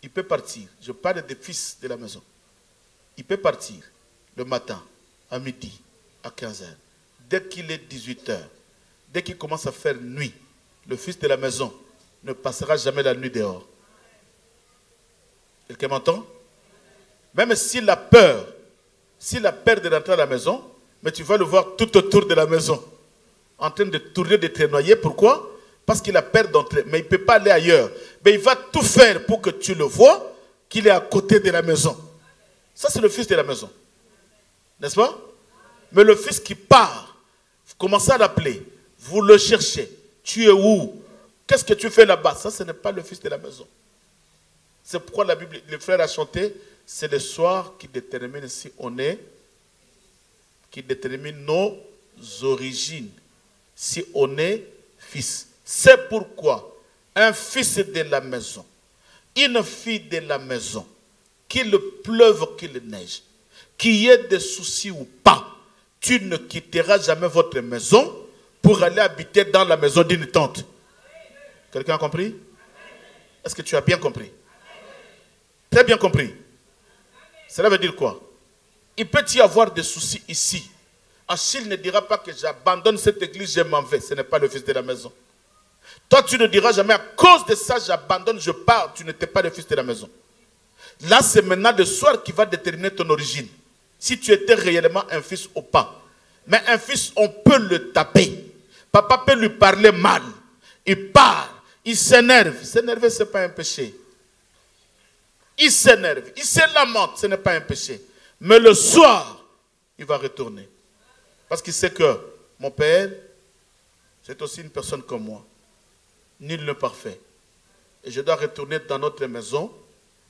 Il peut partir. Je parle des fils de la maison. Il peut partir le matin, à midi, à 15h. Dès qu'il est 18h, dès qu'il commence à faire nuit, le fils de la maison ne passera jamais la nuit dehors. Quelqu'un m'entend? Même s'il a peur de rentrer à la maison, mais tu vas le voir tout autour de la maison, en train de tourner, de te noyer. Pourquoi? Parce qu'il a peur d'entrer, mais il ne peut pas aller ailleurs. Mais il va tout faire pour que tu le vois, qu'il est à côté de la maison. Ça, c'est le fils de la maison. N'est-ce pas? Mais le fils qui part, vous commencez à l'appeler, vous le cherchez. Tu es où? Qu'est-ce que tu fais là-bas? Ça, ce n'est pas le fils de la maison. C'est pourquoi la Bible, le frère a chanté, c'est le soir qui détermine si on est, qui détermine nos origines, si on est fils. C'est pourquoi un fils de la maison, une fille de la maison, qu'il pleuve, qu'il neige, qu'il y ait des soucis ou pas, tu ne quitteras jamais votre maison pour aller habiter dans la maison d'une tante. Quelqu'un a compris? Est-ce que tu as bien compris? Très bien compris. Cela veut dire quoi? Il peut y avoir des soucis ici. Achille ne dira pas que j'abandonne cette église, je m'en vais. Ce n'est pas le fils de la maison. Toi, tu ne diras jamais à cause de ça, j'abandonne, je pars. Tu n'étais pas le fils de la maison. Là, c'est maintenant le soir qui va déterminer ton origine. Si tu étais réellement un fils ou pas. Mais un fils, on peut le taper. Papa peut lui parler mal. Il part, il s'énerve. S'énerver, ce n'est pas un péché. Il s'énerve, il se lamente, ce n'est pas un péché. Mais le soir, il va retourner. Parce qu'il sait que mon père, c'est aussi une personne comme moi. Nul n'est parfait. Et je dois retourner dans notre maison.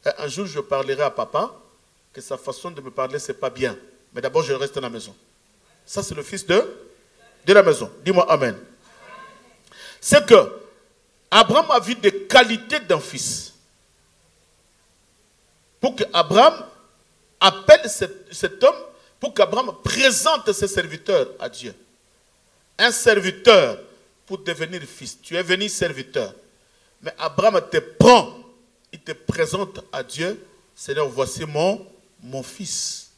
Et un jour, je parlerai à papa que sa façon de me parler, ce n'est pas bien. Mais d'abord, je reste à la maison. Ça, c'est le fils de la maison. Dis-moi Amen. C'est que Abraham a vu des qualités d'un fils. Pour qu'Abraham appelle cet homme, pour qu'Abraham présente ses serviteurs à Dieu. Un serviteur pour devenir fils. Tu es venu serviteur. Mais Abraham te prend, il te présente à Dieu. Seigneur, voici mon fils.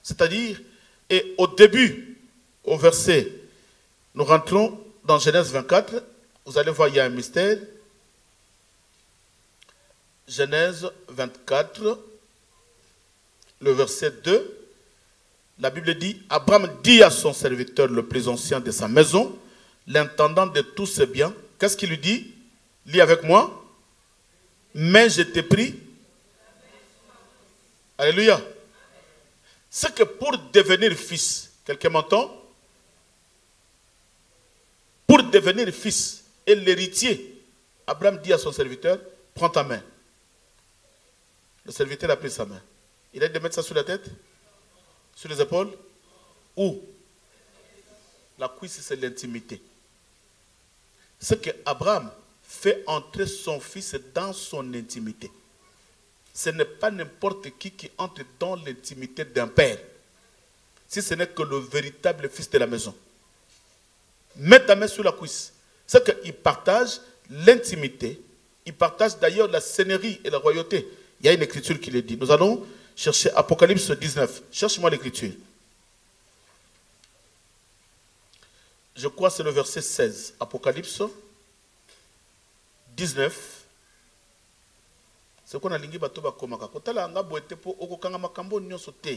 C'est-à-dire, et au début, au verset, nous rentrons dans Genèse 24. Vous allez voir, il y a un mystère. Genèse 24, le verset 2. La Bible dit, Abraham dit à son serviteur le plus ancien de sa maison, l'intendant de tous ses biens. Qu'est-ce qu'il lui dit? Lis avec moi. Mais je t'ai pris. Alléluia. C'est que pour devenir fils, quelqu'un m'entend? Pour devenir fils et l'héritier, Abraham dit à son serviteur, prends ta main. Le serviteur a pris sa main. Il a dit de mettre ça sur la tête? Sur les épaules? Où? La cuisse, c'est l'intimité. c'est qu'Abraham fait entrer son fils dans son intimité. Ce n'est pas n'importe qui entre dans l'intimité d'un père, si ce n'est que le véritable fils de la maison. Mets ta main sur la cuisse. C'est qu'il partage l'intimité, il partage d'ailleurs la seigneurie et la royauté. Il y a une écriture qui le dit. Nous allons chercher Apocalypse 19. Cherche-moi l'écriture. Je crois que c'est le verset 16. Apocalypse 19. C'est qu'on a lingi bato ba komaka. Kotala anga boete po okokanga makambo nyonso te.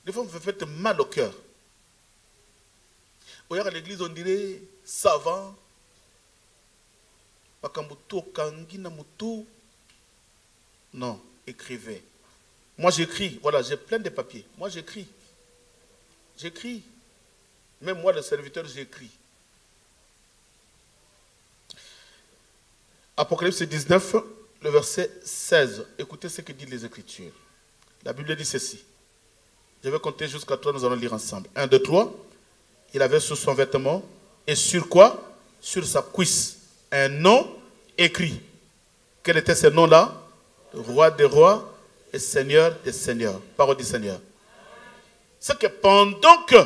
Des fois, vous faites mal au cœur. Au à l'église, on dirait savant. Makambuto kangi na mutu. Non, écrivez. Moi j'écris, voilà, j'ai plein de papiers. Moi j'écris. J'écris. Même moi, le serviteur, j'écris. Apocalypse 19, le verset 16. Écoutez ce que disent les Écritures. La Bible dit ceci. Je vais compter jusqu'à 3, nous allons lire ensemble. 1, 2, 3. Il avait sur son vêtement, et sur quoi? Sur sa cuisse, un nom écrit. Quel était ce nom-là? Roi des rois et Seigneur des seigneurs. Parole du Seigneur. C'est que pendant que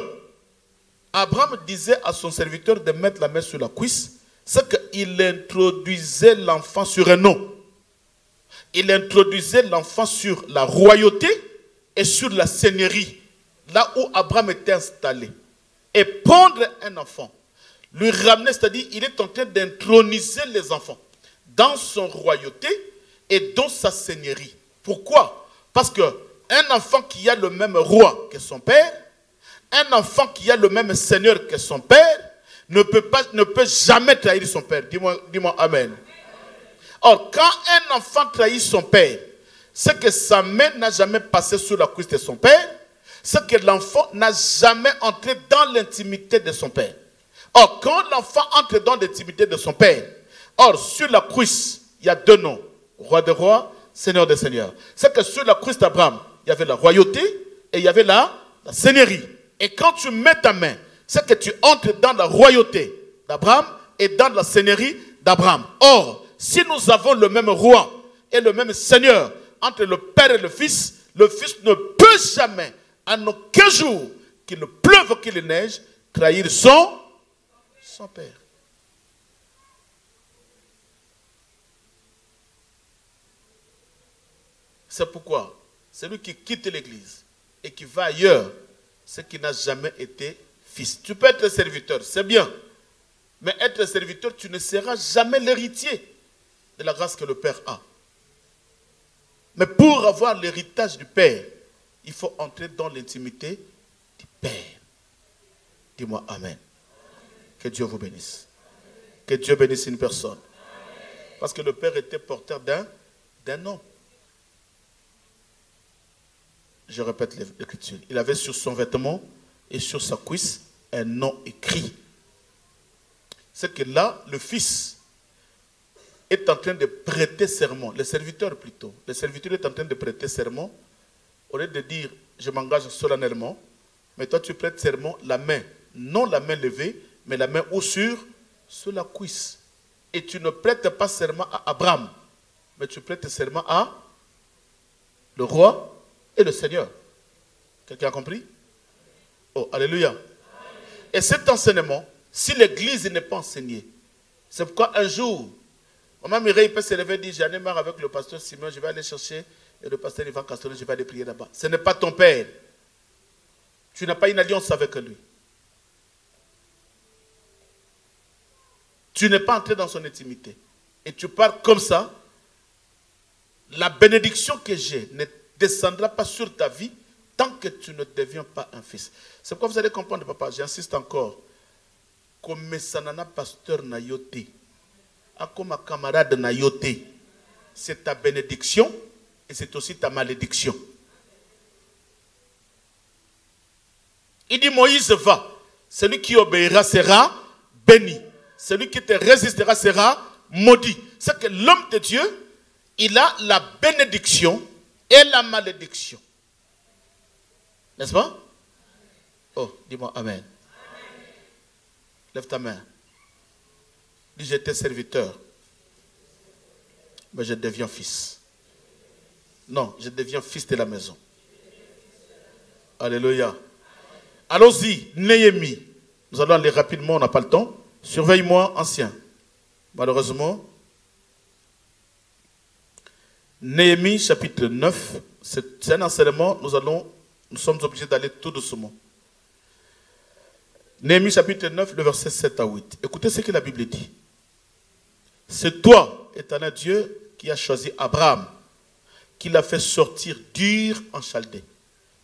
Abraham disait à son serviteur de mettre la main sur la cuisse, c'est qu'il introduisait l'enfant sur un nom. Il introduisait l'enfant sur la royauté et sur la seigneurie, là où Abraham était installé. Et prendre un enfant, lui ramener, c'est-à-dire il est en train d'introniser les enfants dans son royauté et dans sa seigneurie. Pourquoi? Parce qu'un enfant qui a le même roi que son père, un enfant qui a le même seigneur que son père, ne peut jamais trahir son père. Dis-moi Amen. Or, quand un enfant trahit son père, c'est que sa main n'a jamais passé sous la cuisse de son père, c'est que l'enfant n'a jamais entré dans l'intimité de son père. Or, quand l'enfant entre dans l'intimité de son père, or, sur la cuisse, il y a deux noms, roi des rois, seigneur des seigneurs. C'est que sur la cuisse d'Abraham, il y avait la royauté et il y avait la seigneurie. Et quand tu mets ta main, c'est que tu entres dans la royauté d'Abraham et dans la seigneurie d'Abraham. Or, si nous avons le même roi et le même seigneur entre le père et le fils ne peut jamais, en aucun jour, qu'il ne pleuve, qu'il neige, trahir son père. C'est pourquoi celui qui quitte l'église et qui va ailleurs, c'est qu'il n'a jamais été fils. Tu peux être serviteur, c'est bien. Mais être serviteur, tu ne seras jamais l'héritier de la grâce que le Père a. Mais pour avoir l'héritage du Père, il faut entrer dans l'intimité du Père. Dis-moi Amen. Que Dieu vous bénisse. Que Dieu bénisse une personne. Parce que le Père était porteur d'un nom. Je répète l'écriture. Il avait sur son vêtement et sur sa cuisse un nom écrit. C'est que là, le fils est en train de prêter serment. Le serviteur plutôt. Le serviteur est en train de prêter serment. Au lieu de dire, je m'engage solennellement, mais toi tu prêtes serment, la main, non la main levée, mais la main où sur la cuisse. Et tu ne prêtes pas serment à Abraham, mais tu prêtes serment à le roi et le Seigneur. Quelqu'un a compris? Oh, alléluia. Et cet enseignement, si l'église n'est pas enseignée, c'est pourquoi un jour, maman Mireille peut se lever et dire, j'en ai marre avec le pasteur Simon, je vais aller chercher et le pasteur Ivan Castoré, je vais aller prier là-bas. Ce n'est pas ton père. Tu n'as pas une alliance avec lui. Tu n'es pas entré dans son intimité. Et tu pars comme ça. La bénédiction que j'ai ne descendra pas sur ta vie tant que tu ne deviens pas un fils. C'est pourquoi vous allez comprendre, papa, j'insiste encore. Comme sanana pasteur na yote, comme camarade na yote, c'est ta bénédiction et c'est aussi ta malédiction. Il dit Moïse va, celui qui obéira sera béni, celui qui te résistera sera maudit. C'est que l'homme de Dieu, il a la bénédiction et la malédiction. N'est-ce pas? Oh, dis-moi Amen. Lève ta main. Dis, j'étais serviteur. Mais je deviens fils. Non, je deviens fils de la maison. Alléluia. Allons-y, Néhémie. Nous allons aller rapidement, on n'a pas le temps. Surveille-moi, ancien. Malheureusement. Néhémie, chapitre 9. C'est un enseignement, nous sommes obligés d'aller tout doucement. Néhémie, chapitre 9, le verset 7 à 8. Écoutez ce que la Bible dit. C'est toi, éternel Dieu, qui as choisi Abraham, qui l'a fait sortir d'Ur en Chaldée,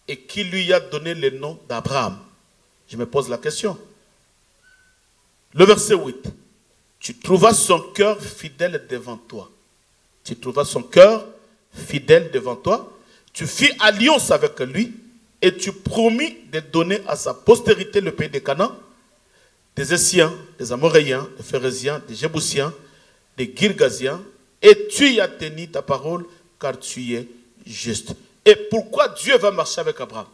et qui lui a donné le nom d'Abraham. Je me pose la question. Le verset 8. Tu trouvas son cœur fidèle devant toi. Tu trouvas son cœur fidèle devant toi. Tu fis alliance avec lui et tu promis de donner à sa postérité le pays des Canaan, des Essiens, des Amoréens, des Phérésiens, des Jébousiens, des Girgasiens, et tu y as tenu ta parole car tu es juste. Et pourquoi Dieu va marcher avec Abraham?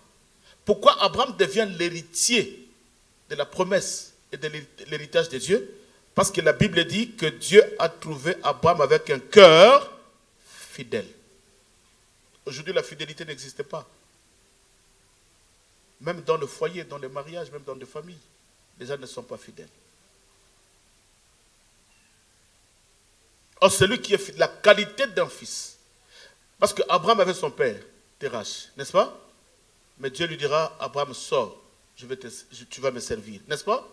Pourquoi Abraham devient l'héritier de la promesse et de l'héritage de Dieu? Parce que la Bible dit que Dieu a trouvé Abraham avec un cœur fidèle. Aujourd'hui, la fidélité n'existe pas. Même dans le foyer, dans le mariage, même dans les familles, les gens ne sont pas fidèles. Or, celui qui est fidèle, la qualité d'un fils. Parce qu'Abraham avait son père, Terach, n'est-ce pas? Mais Dieu lui dira, Abraham, sors, tu vas me servir, n'est-ce pas?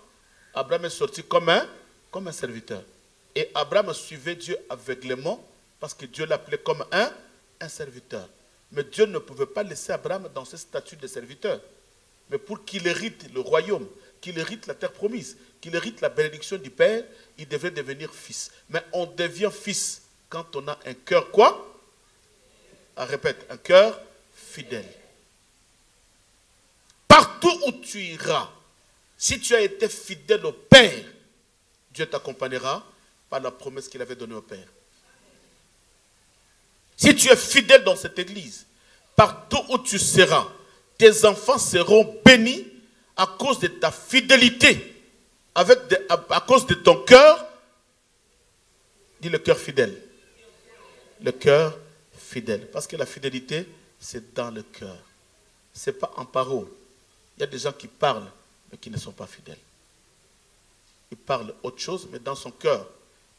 Abraham est sorti comme un serviteur. Et Abraham suivait Dieu aveuglément parce que Dieu l'appelait comme un serviteur. Mais Dieu ne pouvait pas laisser Abraham dans ce statut de serviteur. Mais pour qu'il hérite le royaume, qu'il hérite la terre promise, qu'il hérite la bénédiction du Père, il devait devenir fils. Mais on devient fils quand on a un cœur quoi? Répète, un cœur fidèle. Partout où tu iras, si tu as été fidèle au Père, Dieu t'accompagnera par la promesse qu'il avait donnée au Père. Si tu es fidèle dans cette église, partout où tu seras, tes enfants seront bénis à cause de ta fidélité, à cause de ton cœur. Dis le cœur fidèle. Le cœur fidèle. Parce que la fidélité, c'est dans le cœur. Ce n'est pas en parole. Il y a des gens qui parlent, mais qui ne sont pas fidèles. Ils parlent autre chose, mais dans son cœur,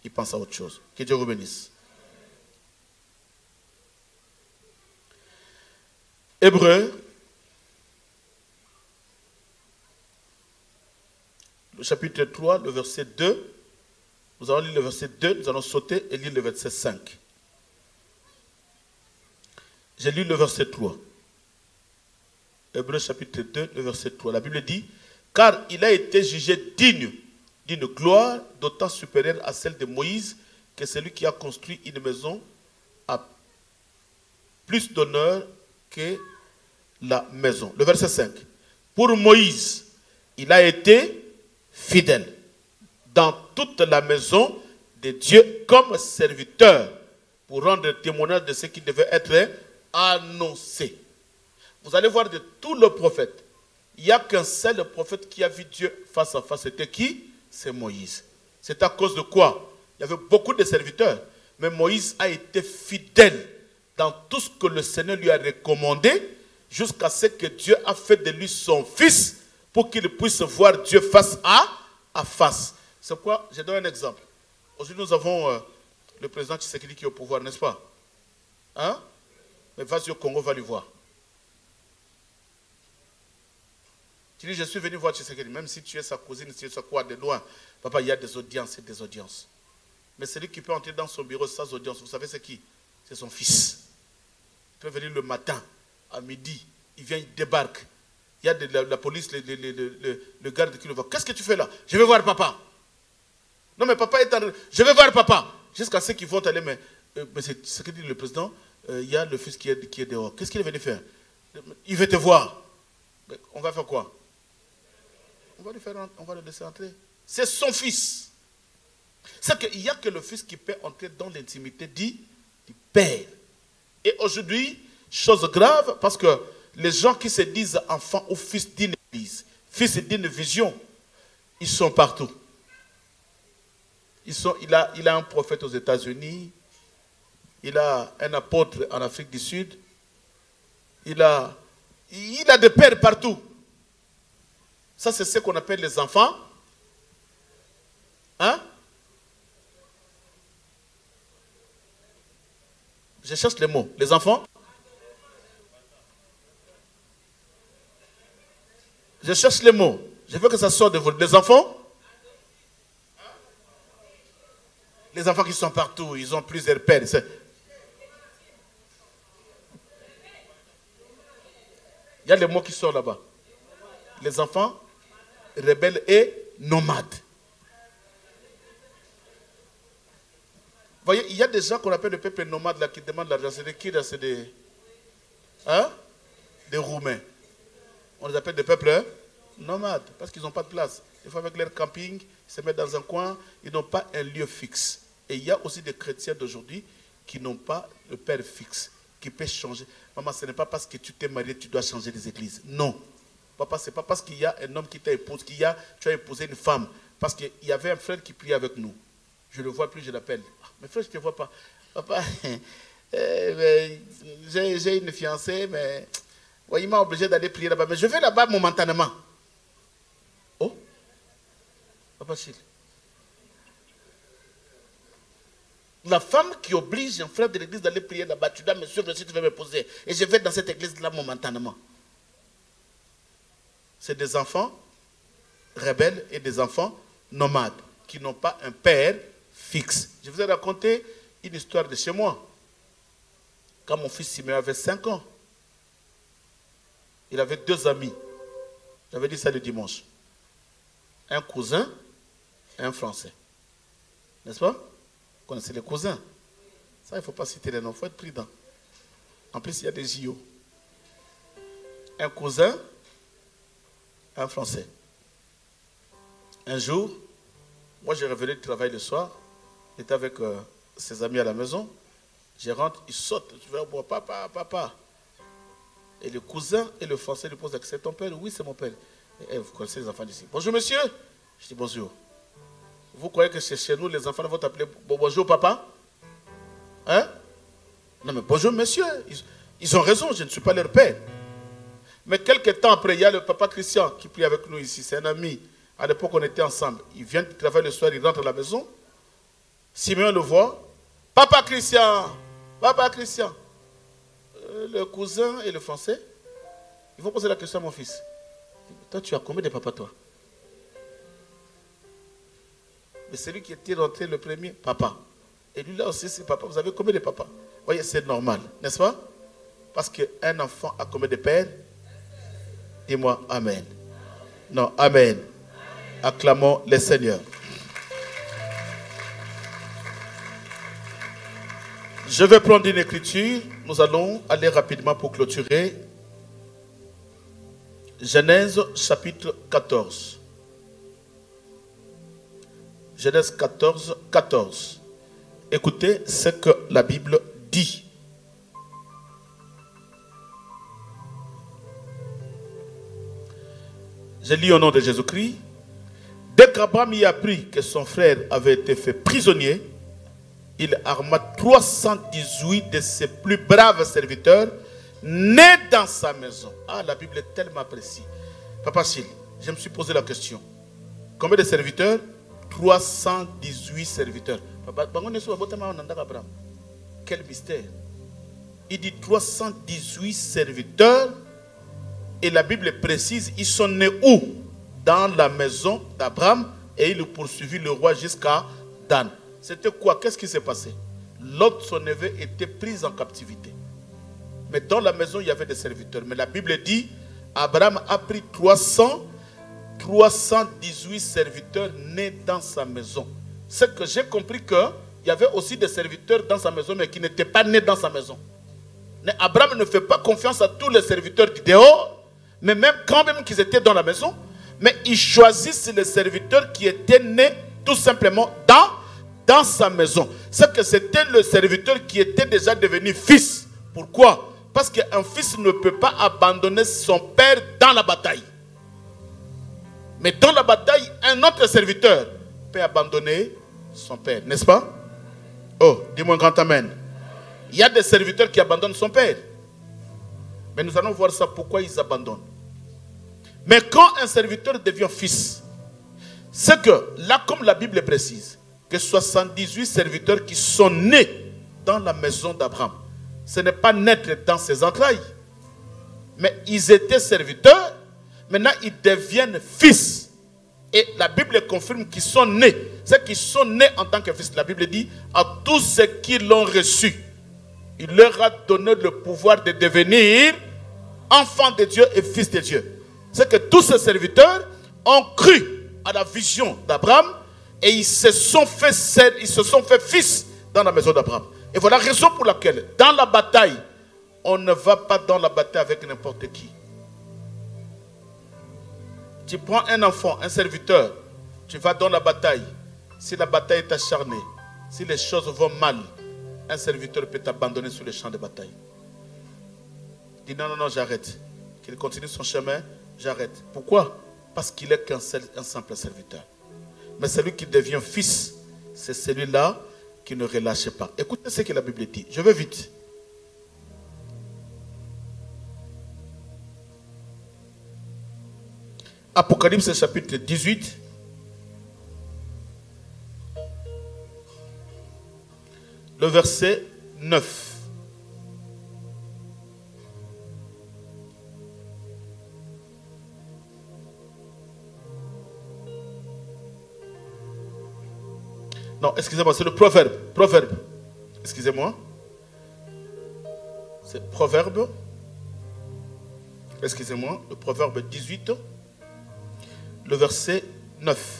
ils pensent à autre chose. Que Dieu vous bénisse. Hébreux, le chapitre 3, le verset 2. Nous allons lire le verset 2, nous allons sauter et lire le verset 5. J'ai lu le verset 3. Hébreux chapitre 2, le verset 3. La Bible dit, car il a été jugé digne d'une gloire d'autant supérieure à celle de Moïse que celui qui a construit une maison a plus d'honneur que la maison. Le verset 5. Pour Moïse, il a été fidèle dans toute la maison de Dieu comme serviteur pour rendre témoignage de ce qui devait être annoncé. Vous allez voir de tous les prophètes, il n'y a qu'un seul prophète qui a vu Dieu face à face. C'était qui? C'est Moïse. C'est à cause de quoi? Il y avait beaucoup de serviteurs, mais Moïse a été fidèle dans tout ce que le Seigneur lui a recommandé, jusqu'à ce que Dieu a fait de lui son fils pour qu'il puisse voir Dieu face à face. C'est pourquoi, je donne un exemple. Aujourd'hui, nous avons le président Tshisekedi qui est au pouvoir, n'est-ce pas? Hein? Mais vas-y au Congo, va lui voir. Tu dis, je suis venu voir Tshisekedi, même si tu es sa cousine, si tu es sa quoi de loin. Papa, il y a des audiences et des audiences. Mais celui qui peut entrer dans son bureau sans audience, vous savez c'est qui? C'est son fils. Il peut venir le matin, à midi, il vient, il débarque. Il y a de la police, le garde qui le voit. Qu'est-ce que tu fais là? Je vais voir papa. Non mais papa est en... Je vais voir papa. Jusqu'à ceux qui vont aller, mais c'est ce que dit le président, il y a le fils qui est dehors. Qu'est-ce qu'il est venu faire? Il veut te voir. Mais on va faire quoi? On va le laisser entrer. C'est son fils. C'est qu'il n'y a que le fils qui peut entrer dans l'intimité du Père. Et aujourd'hui, chose grave, parce que les gens qui se disent enfants ou fils d'une église, fils d'une vision, ils sont partout. Il a un prophète aux États-Unis. Il a un apôtre en Afrique du Sud. Il a des pères partout. Ça, c'est ce qu'on appelle les enfants. Hein? Je cherche les mots. Les enfants. Je cherche les mots. Je veux que ça sorte de vous. Les enfants. Les enfants qui sont partout, ils ont plusieurs pères. Il y a les mots qui sortent là-bas. Les enfants rebelles et nomades. Vous voyez, il y a des gens qu'on appelle le peuple nomade là, qui demandent l'argent. C'est des qui là? C'est des Roumains. On les appelle des peuples nomades parce qu'ils n'ont pas de place. Des fois avec leur camping, ils se mettent dans un coin, ils n'ont pas un lieu fixe. Et il y a aussi des chrétiens d'aujourd'hui qui n'ont pas le père fixe, qui peut changer. Maman, ce n'est pas parce que tu t'es marié, tu dois changer les églises. Non. Papa, ce n'est pas parce qu'il y a un homme qui t'a épousé, tu as épousé une femme. Parce qu'il y avait un frère qui priait avec nous. Je ne le vois plus, je l'appelle. Ah, mais frère, je ne te vois pas. Papa, j'ai une fiancée, mais il m'a obligé d'aller prier là-bas. Mais je vais là-bas momentanément. Oh, Papa Chil. La femme qui oblige un frère de l'église d'aller prier là-bas, tu dois me suivre si tu veux m'épouser. Et je vais dans cette église-là momentanément. C'est des enfants rebelles et des enfants nomades qui n'ont pas un père fixe. Je vous ai raconté une histoire de chez moi. Quand mon fils Siméon avait 5 ans, il avait 2 amis. J'avais dit ça le dimanche. Un cousin et un Français. N'est-ce pas? Vous connaissez les cousins. Ça, il ne faut pas citer les noms, il faut être prudent. En plus, il y a des JO. Un cousin, un Français. Un jour, moi, j'ai revenais du travail le soir. J'étais avec ses amis à la maison. Je rentre, il saute. Je vais voir, papa. Et le cousin et le Français lui posent la question. C'est ton père? Oui, c'est mon père. Et, vous connaissez les enfants d'ici. Bonjour, monsieur. Je dis bonjour. Vous croyez que c'est chez nous, les enfants vont t'appeler bonjour, papa? Hein? Non, mais bonjour, monsieur. Ils ont raison, je ne suis pas leur père. Mais quelques temps après, il y a le papa Christian qui prie avec nous ici. C'est un ami. À l'époque, on était ensemble. Il vient du travail le soir, il rentre à la maison. Simeon le voit. Papa Christian. Le cousin et le Français, ils vont poser la question à mon fils. Toi, tu as combien de papas, toi? Mais celui qui était rentré le premier, papa. Et lui là aussi, c'est papa. Vous avez combien de papas? Vous voyez, c'est normal, n'est-ce pas? Parce qu'un enfant a combien de pères? Dis-moi amen. Non, amen. Acclamons le Seigneur. Je vais prendre une écriture. Nous allons aller rapidement pour clôturer. Genèse chapitre 14. Genèse 14, 14. Écoutez ce que la Bible dit. Je lis au nom de Jésus-Christ. Dès qu'Abraham y apprit que son frère avait été fait prisonnier, il arma 318 de ses plus braves serviteurs, nés dans sa maison. Ah, la Bible est tellement précise. Papa Chil, je me suis posé la question. Combien de serviteurs? 318 serviteurs. Quel mystère. Il dit 318 serviteurs. Et la Bible précise, ils sont nés où? Dans la maison d'Abraham. Et il poursuivit le roi jusqu'à Dan. C'était quoi? Qu'est-ce qui s'est passé? Lot, son neveu, était pris en captivité. Mais dans la maison, il y avait des serviteurs. Mais la Bible dit, Abraham a pris 318 serviteurs nés dans sa maison. C'est que j'ai compris qu'il y avait aussi des serviteurs dans sa maison, mais qui n'étaient pas nés dans sa maison. Mais Abraham ne fait pas confiance à tous les serviteurs du dehors, mais même quand même qu'ils étaient dans la maison, mais ils choisissent les serviteurs qui étaient nés tout simplement dans sa maison. C'est que c'était le serviteur qui était déjà devenu fils. Pourquoi? Parce qu'un fils ne peut pas abandonner son père dans la bataille. Mais dans la bataille, un autre serviteur peut abandonner son père, n'est-ce pas? Oh, dis-moi un grand amen. Il y a des serviteurs qui abandonnent son père. Mais nous allons voir ça, pourquoi ils abandonnent. Mais quand un serviteur devient fils, c'est que, là comme la Bible précise, que 78 serviteurs qui sont nés dans la maison d'Abraham, ce n'est pas naître dans ses entrailles. Mais ils étaient serviteurs, maintenant ils deviennent fils. Et la Bible confirme qu'ils sont nés. C'est qu'ils sont nés en tant que fils. La Bible dit, à tous ceux qui l'ont reçu, il leur a donné le pouvoir de devenir enfants de Dieu et fils de Dieu. C'est que tous ces serviteurs ont cru à la vision d'Abraham et ils se sont fait fils dans la maison d'Abraham. Et voilà la raison pour laquelle, dans la bataille, on ne va pas dans la bataille avec n'importe qui. Tu prends un enfant, un serviteur, tu vas dans la bataille. Si la bataille est acharnée, si les choses vont mal, un serviteur peut t'abandonner sur le champ de bataille. Il dit non, non, non, j'arrête. Qu'il continue son chemin, j'arrête. Pourquoi? Parce qu'il est qu'un simple serviteur. Mais celui qui devient fils, c'est celui-là qui ne relâche pas. Écoutez ce que la Bible dit. Je vais vite. Apocalypse chapitre 18. Le verset 9. Non, excusez-moi, c'est le proverbe. Proverbe. Excusez-moi. C'est proverbe. Excusez-moi, le proverbe 18. Le verset 9.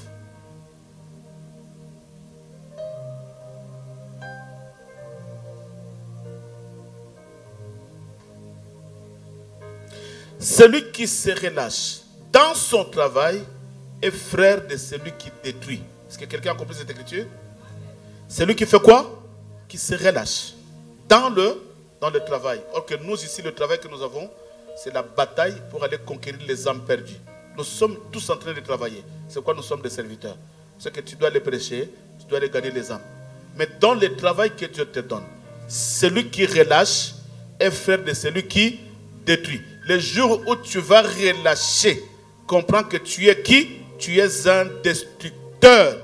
Celui qui se relâche dans son travail est frère de celui qui détruit. Est-ce que quelqu'un a compris cette écriture? Celui qui fait quoi? Qui se relâche dans le travail. Or que nous ici, le travail que nous avons, c'est la bataille pour aller conquérir les âmes perdues. Nous sommes tous en train de travailler. C'est quoi? Nous sommes des serviteurs. C'est que tu dois les prêcher, tu dois aller gagner les âmes. Mais dans le travail que Dieu te donne, celui qui relâche est frère de celui qui détruit. Le jour où tu vas relâcher, comprends que tu es qui? Tu es un destructeur.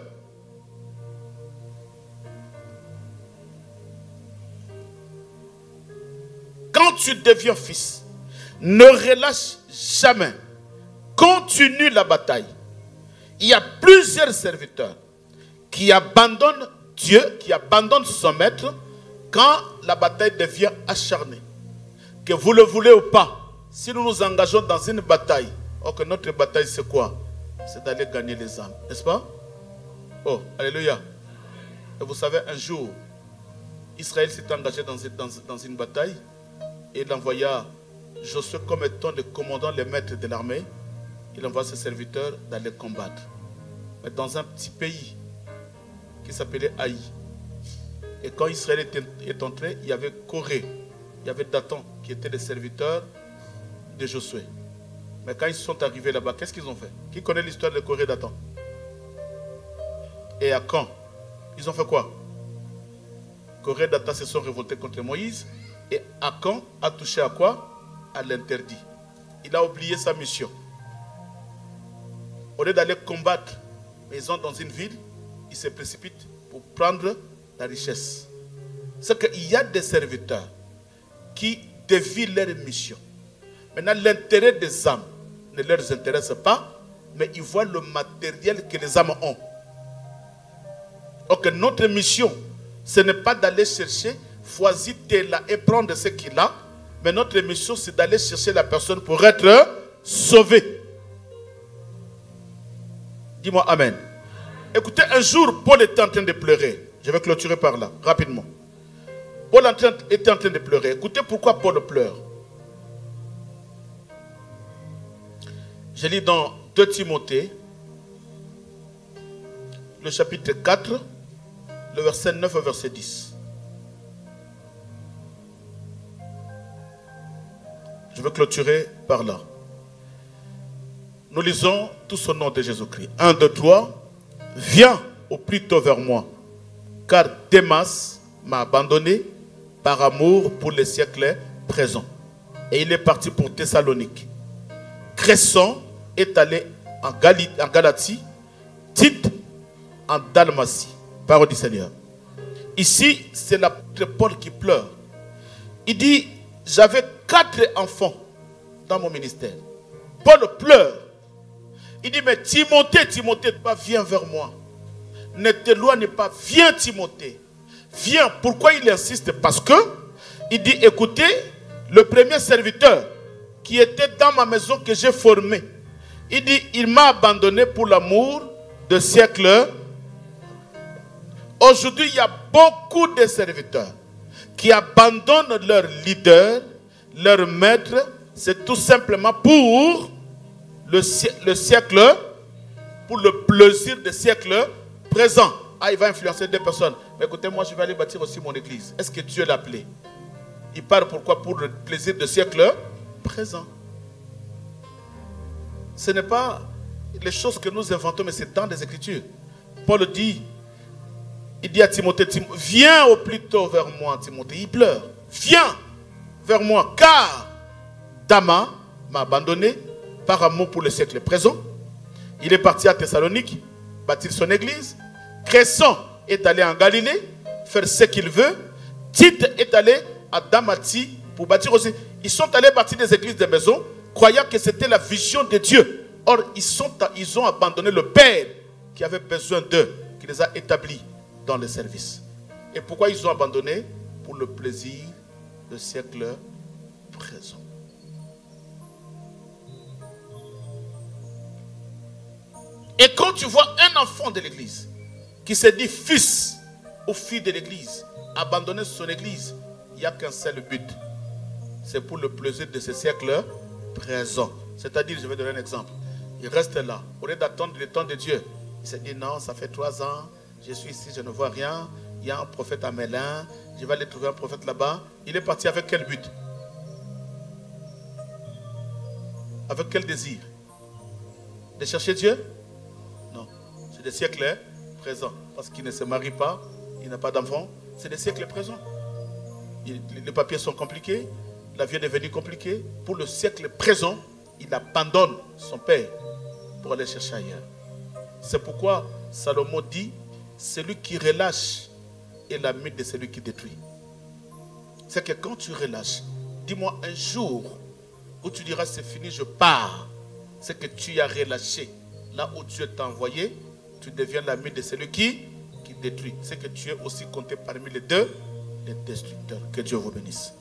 Quand tu deviens fils, ne relâche jamais. Continue la bataille. Il y a plusieurs serviteurs qui abandonnent Dieu, qui abandonnent son maître quand la bataille devient acharnée. Que vous le voulez ou pas, si nous nous engageons dans une bataille, or que notre bataille c'est quoi? C'est d'aller gagner les âmes, n'est-ce pas? Oh, alléluia. Et vous savez, un jour, Israël s'est engagé dans une bataille et il envoya Josué comme étant le commandant, le maître de l'armée. Il envoie ses serviteurs d'aller combattre. Mais dans un petit pays qui s'appelait Haï. Et quand Israël est entré, il y avait Corée, il y avait Dathan qui étaient les serviteurs de Josué. Mais quand ils sont arrivés là-bas, qu'est-ce qu'ils ont fait? Qui connaît l'histoire de Corée et Dathan? Et à quand? Ils ont fait quoi? Corée et Dathan se sont révoltés contre Moïse. Et Akan a touché à quoi? À l'interdit. Il a oublié sa mission. Au lieu d'aller combattre les gens dans une ville, il se précipite pour prendre la richesse. C'est qu'il y a des serviteurs qui dévient leur mission. Maintenant, l'intérêt des âmes ne leur intéresse pas, mais ils voient le matériel que les âmes ont. Donc notre mission, ce n'est pas d'aller chercher, choisir là et prendre ce qu'il a, mais notre mission, c'est d'aller chercher la personne pour être sauvée. Dis-moi Amen. Écoutez, un jour, Paul était en train de pleurer. Je vais clôturer par là, rapidement. Paul était en train de pleurer. Écoutez pourquoi Paul pleure. Je lis dans 2 Timothée, le chapitre 4, le verset 9 au verset 10. Je vais clôturer par là. Nous lisons tous au nom de Jésus-Christ. 1, 2, 3. Viens au plus tôt vers moi, car Démas m'a abandonné par amour pour les siècles présents. Et il est parti pour Thessalonique. Cresson est allé en Galatie, Tite en Dalmatie. Parole du Seigneur. Ici, c'est l'apôtre Paul qui pleure. Il dit, j'avais 4 enfants dans mon ministère. Paul pleure. Il dit, mais Timothée, viens vers moi. Ne t'éloigne pas, viens Timothée. Viens. Pourquoi il insiste? Parce que, il dit, écoutez, le premier serviteur qui était dans ma maison que j'ai formé, il dit, il m'a abandonné pour l'amour de siècles. Aujourd'hui, il y a beaucoup de serviteurs qui abandonnent leur leader, leur maître, c'est tout simplement pour le siècle, pour le plaisir des siècles présents. Ah, il va influencer 2 personnes. Mais écoutez, moi, je vais aller bâtir aussi mon église. Est-ce que Dieu l'a appelé? Il parle pourquoi? Pour le plaisir des siècles présents. Ce n'est pas les choses que nous inventons, mais c'est dans les Écritures. Paul dit, il dit à Timothée, viens au plus tôt vers moi, Timothée. Il pleure. Viens vers moi, car Dama m'a abandonné par amour pour le siècle présent. Il est parti à Thessalonique, bâtir son église. Cresson est allé en Galilée, faire ce qu'il veut. Tite est allé à Dalmatie pour bâtir aussi. Ils sont allés bâtir des églises, des maisons, croyant que c'était la vision de Dieu. Or, ils ont abandonné le Père qui avait besoin d'eux, qui les a établis dans le service. Et pourquoi ils ont abandonné? Pour le plaisir du siècle présent. Et quand tu vois un enfant de l'église qui se dit fils ou fille de l'église, abandonner son église, il n'y a qu'un seul but. C'est pour le plaisir de ce siècle présent. C'est-à-dire, je vais donner un exemple. Il reste là. Au lieu d'attendre le temps de Dieu, il se dit non, ça fait 3 ans, je suis ici, je ne vois rien. Il y a un prophète à Mélin, je vais aller trouver un prophète là-bas. Il est parti avec quel but? Avec quel désir? De chercher Dieu? Non. C'est des siècles présents. Parce qu'il ne se marie pas, il n'a pas d'enfant. C'est des siècles présents. Les papiers sont compliqués, la vie est devenue compliquée. Pour le siècle présent, il abandonne son père pour aller chercher ailleurs. C'est pourquoi Salomon dit, celui qui relâche est l'ami de celui qui détruit. C'est que quand tu relâches, dis-moi un jour où tu diras c'est fini, je pars. C'est que tu as relâché. Là où Dieu t'a envoyé, tu deviens l'ami de celui qui détruit. C'est que tu es aussi compté parmi les deux, les destructeurs. Que Dieu vous bénisse.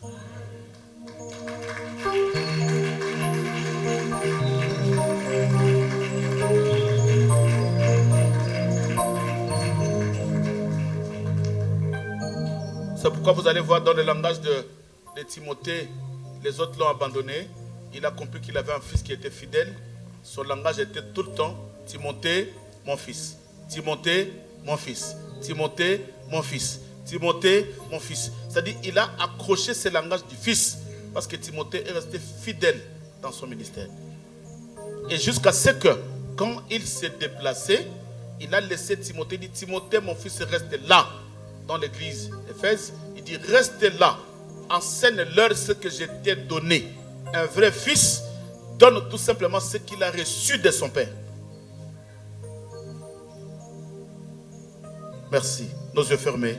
C'est pourquoi vous allez voir dans le langage de Timothée, les autres l'ont abandonné. Il a compris qu'il avait un fils qui était fidèle. Son langage était tout le temps, Timothée, mon fils. Timothée, mon fils. Timothée, mon fils. Timothée, mon fils. C'est-à-dire qu'il a accroché ce langage du fils parce que Timothée est resté fidèle dans son ministère. Et jusqu'à ce que, quand il s'est déplacé, il a laissé Timothée, il dit, Timothée, mon fils, reste là, dans l'église d'Éphèse. Il dit, reste là, enseigne-leur ce que je t'ai donné. Un vrai fils donne tout simplement ce qu'il a reçu de son père. Merci. Nos yeux fermés.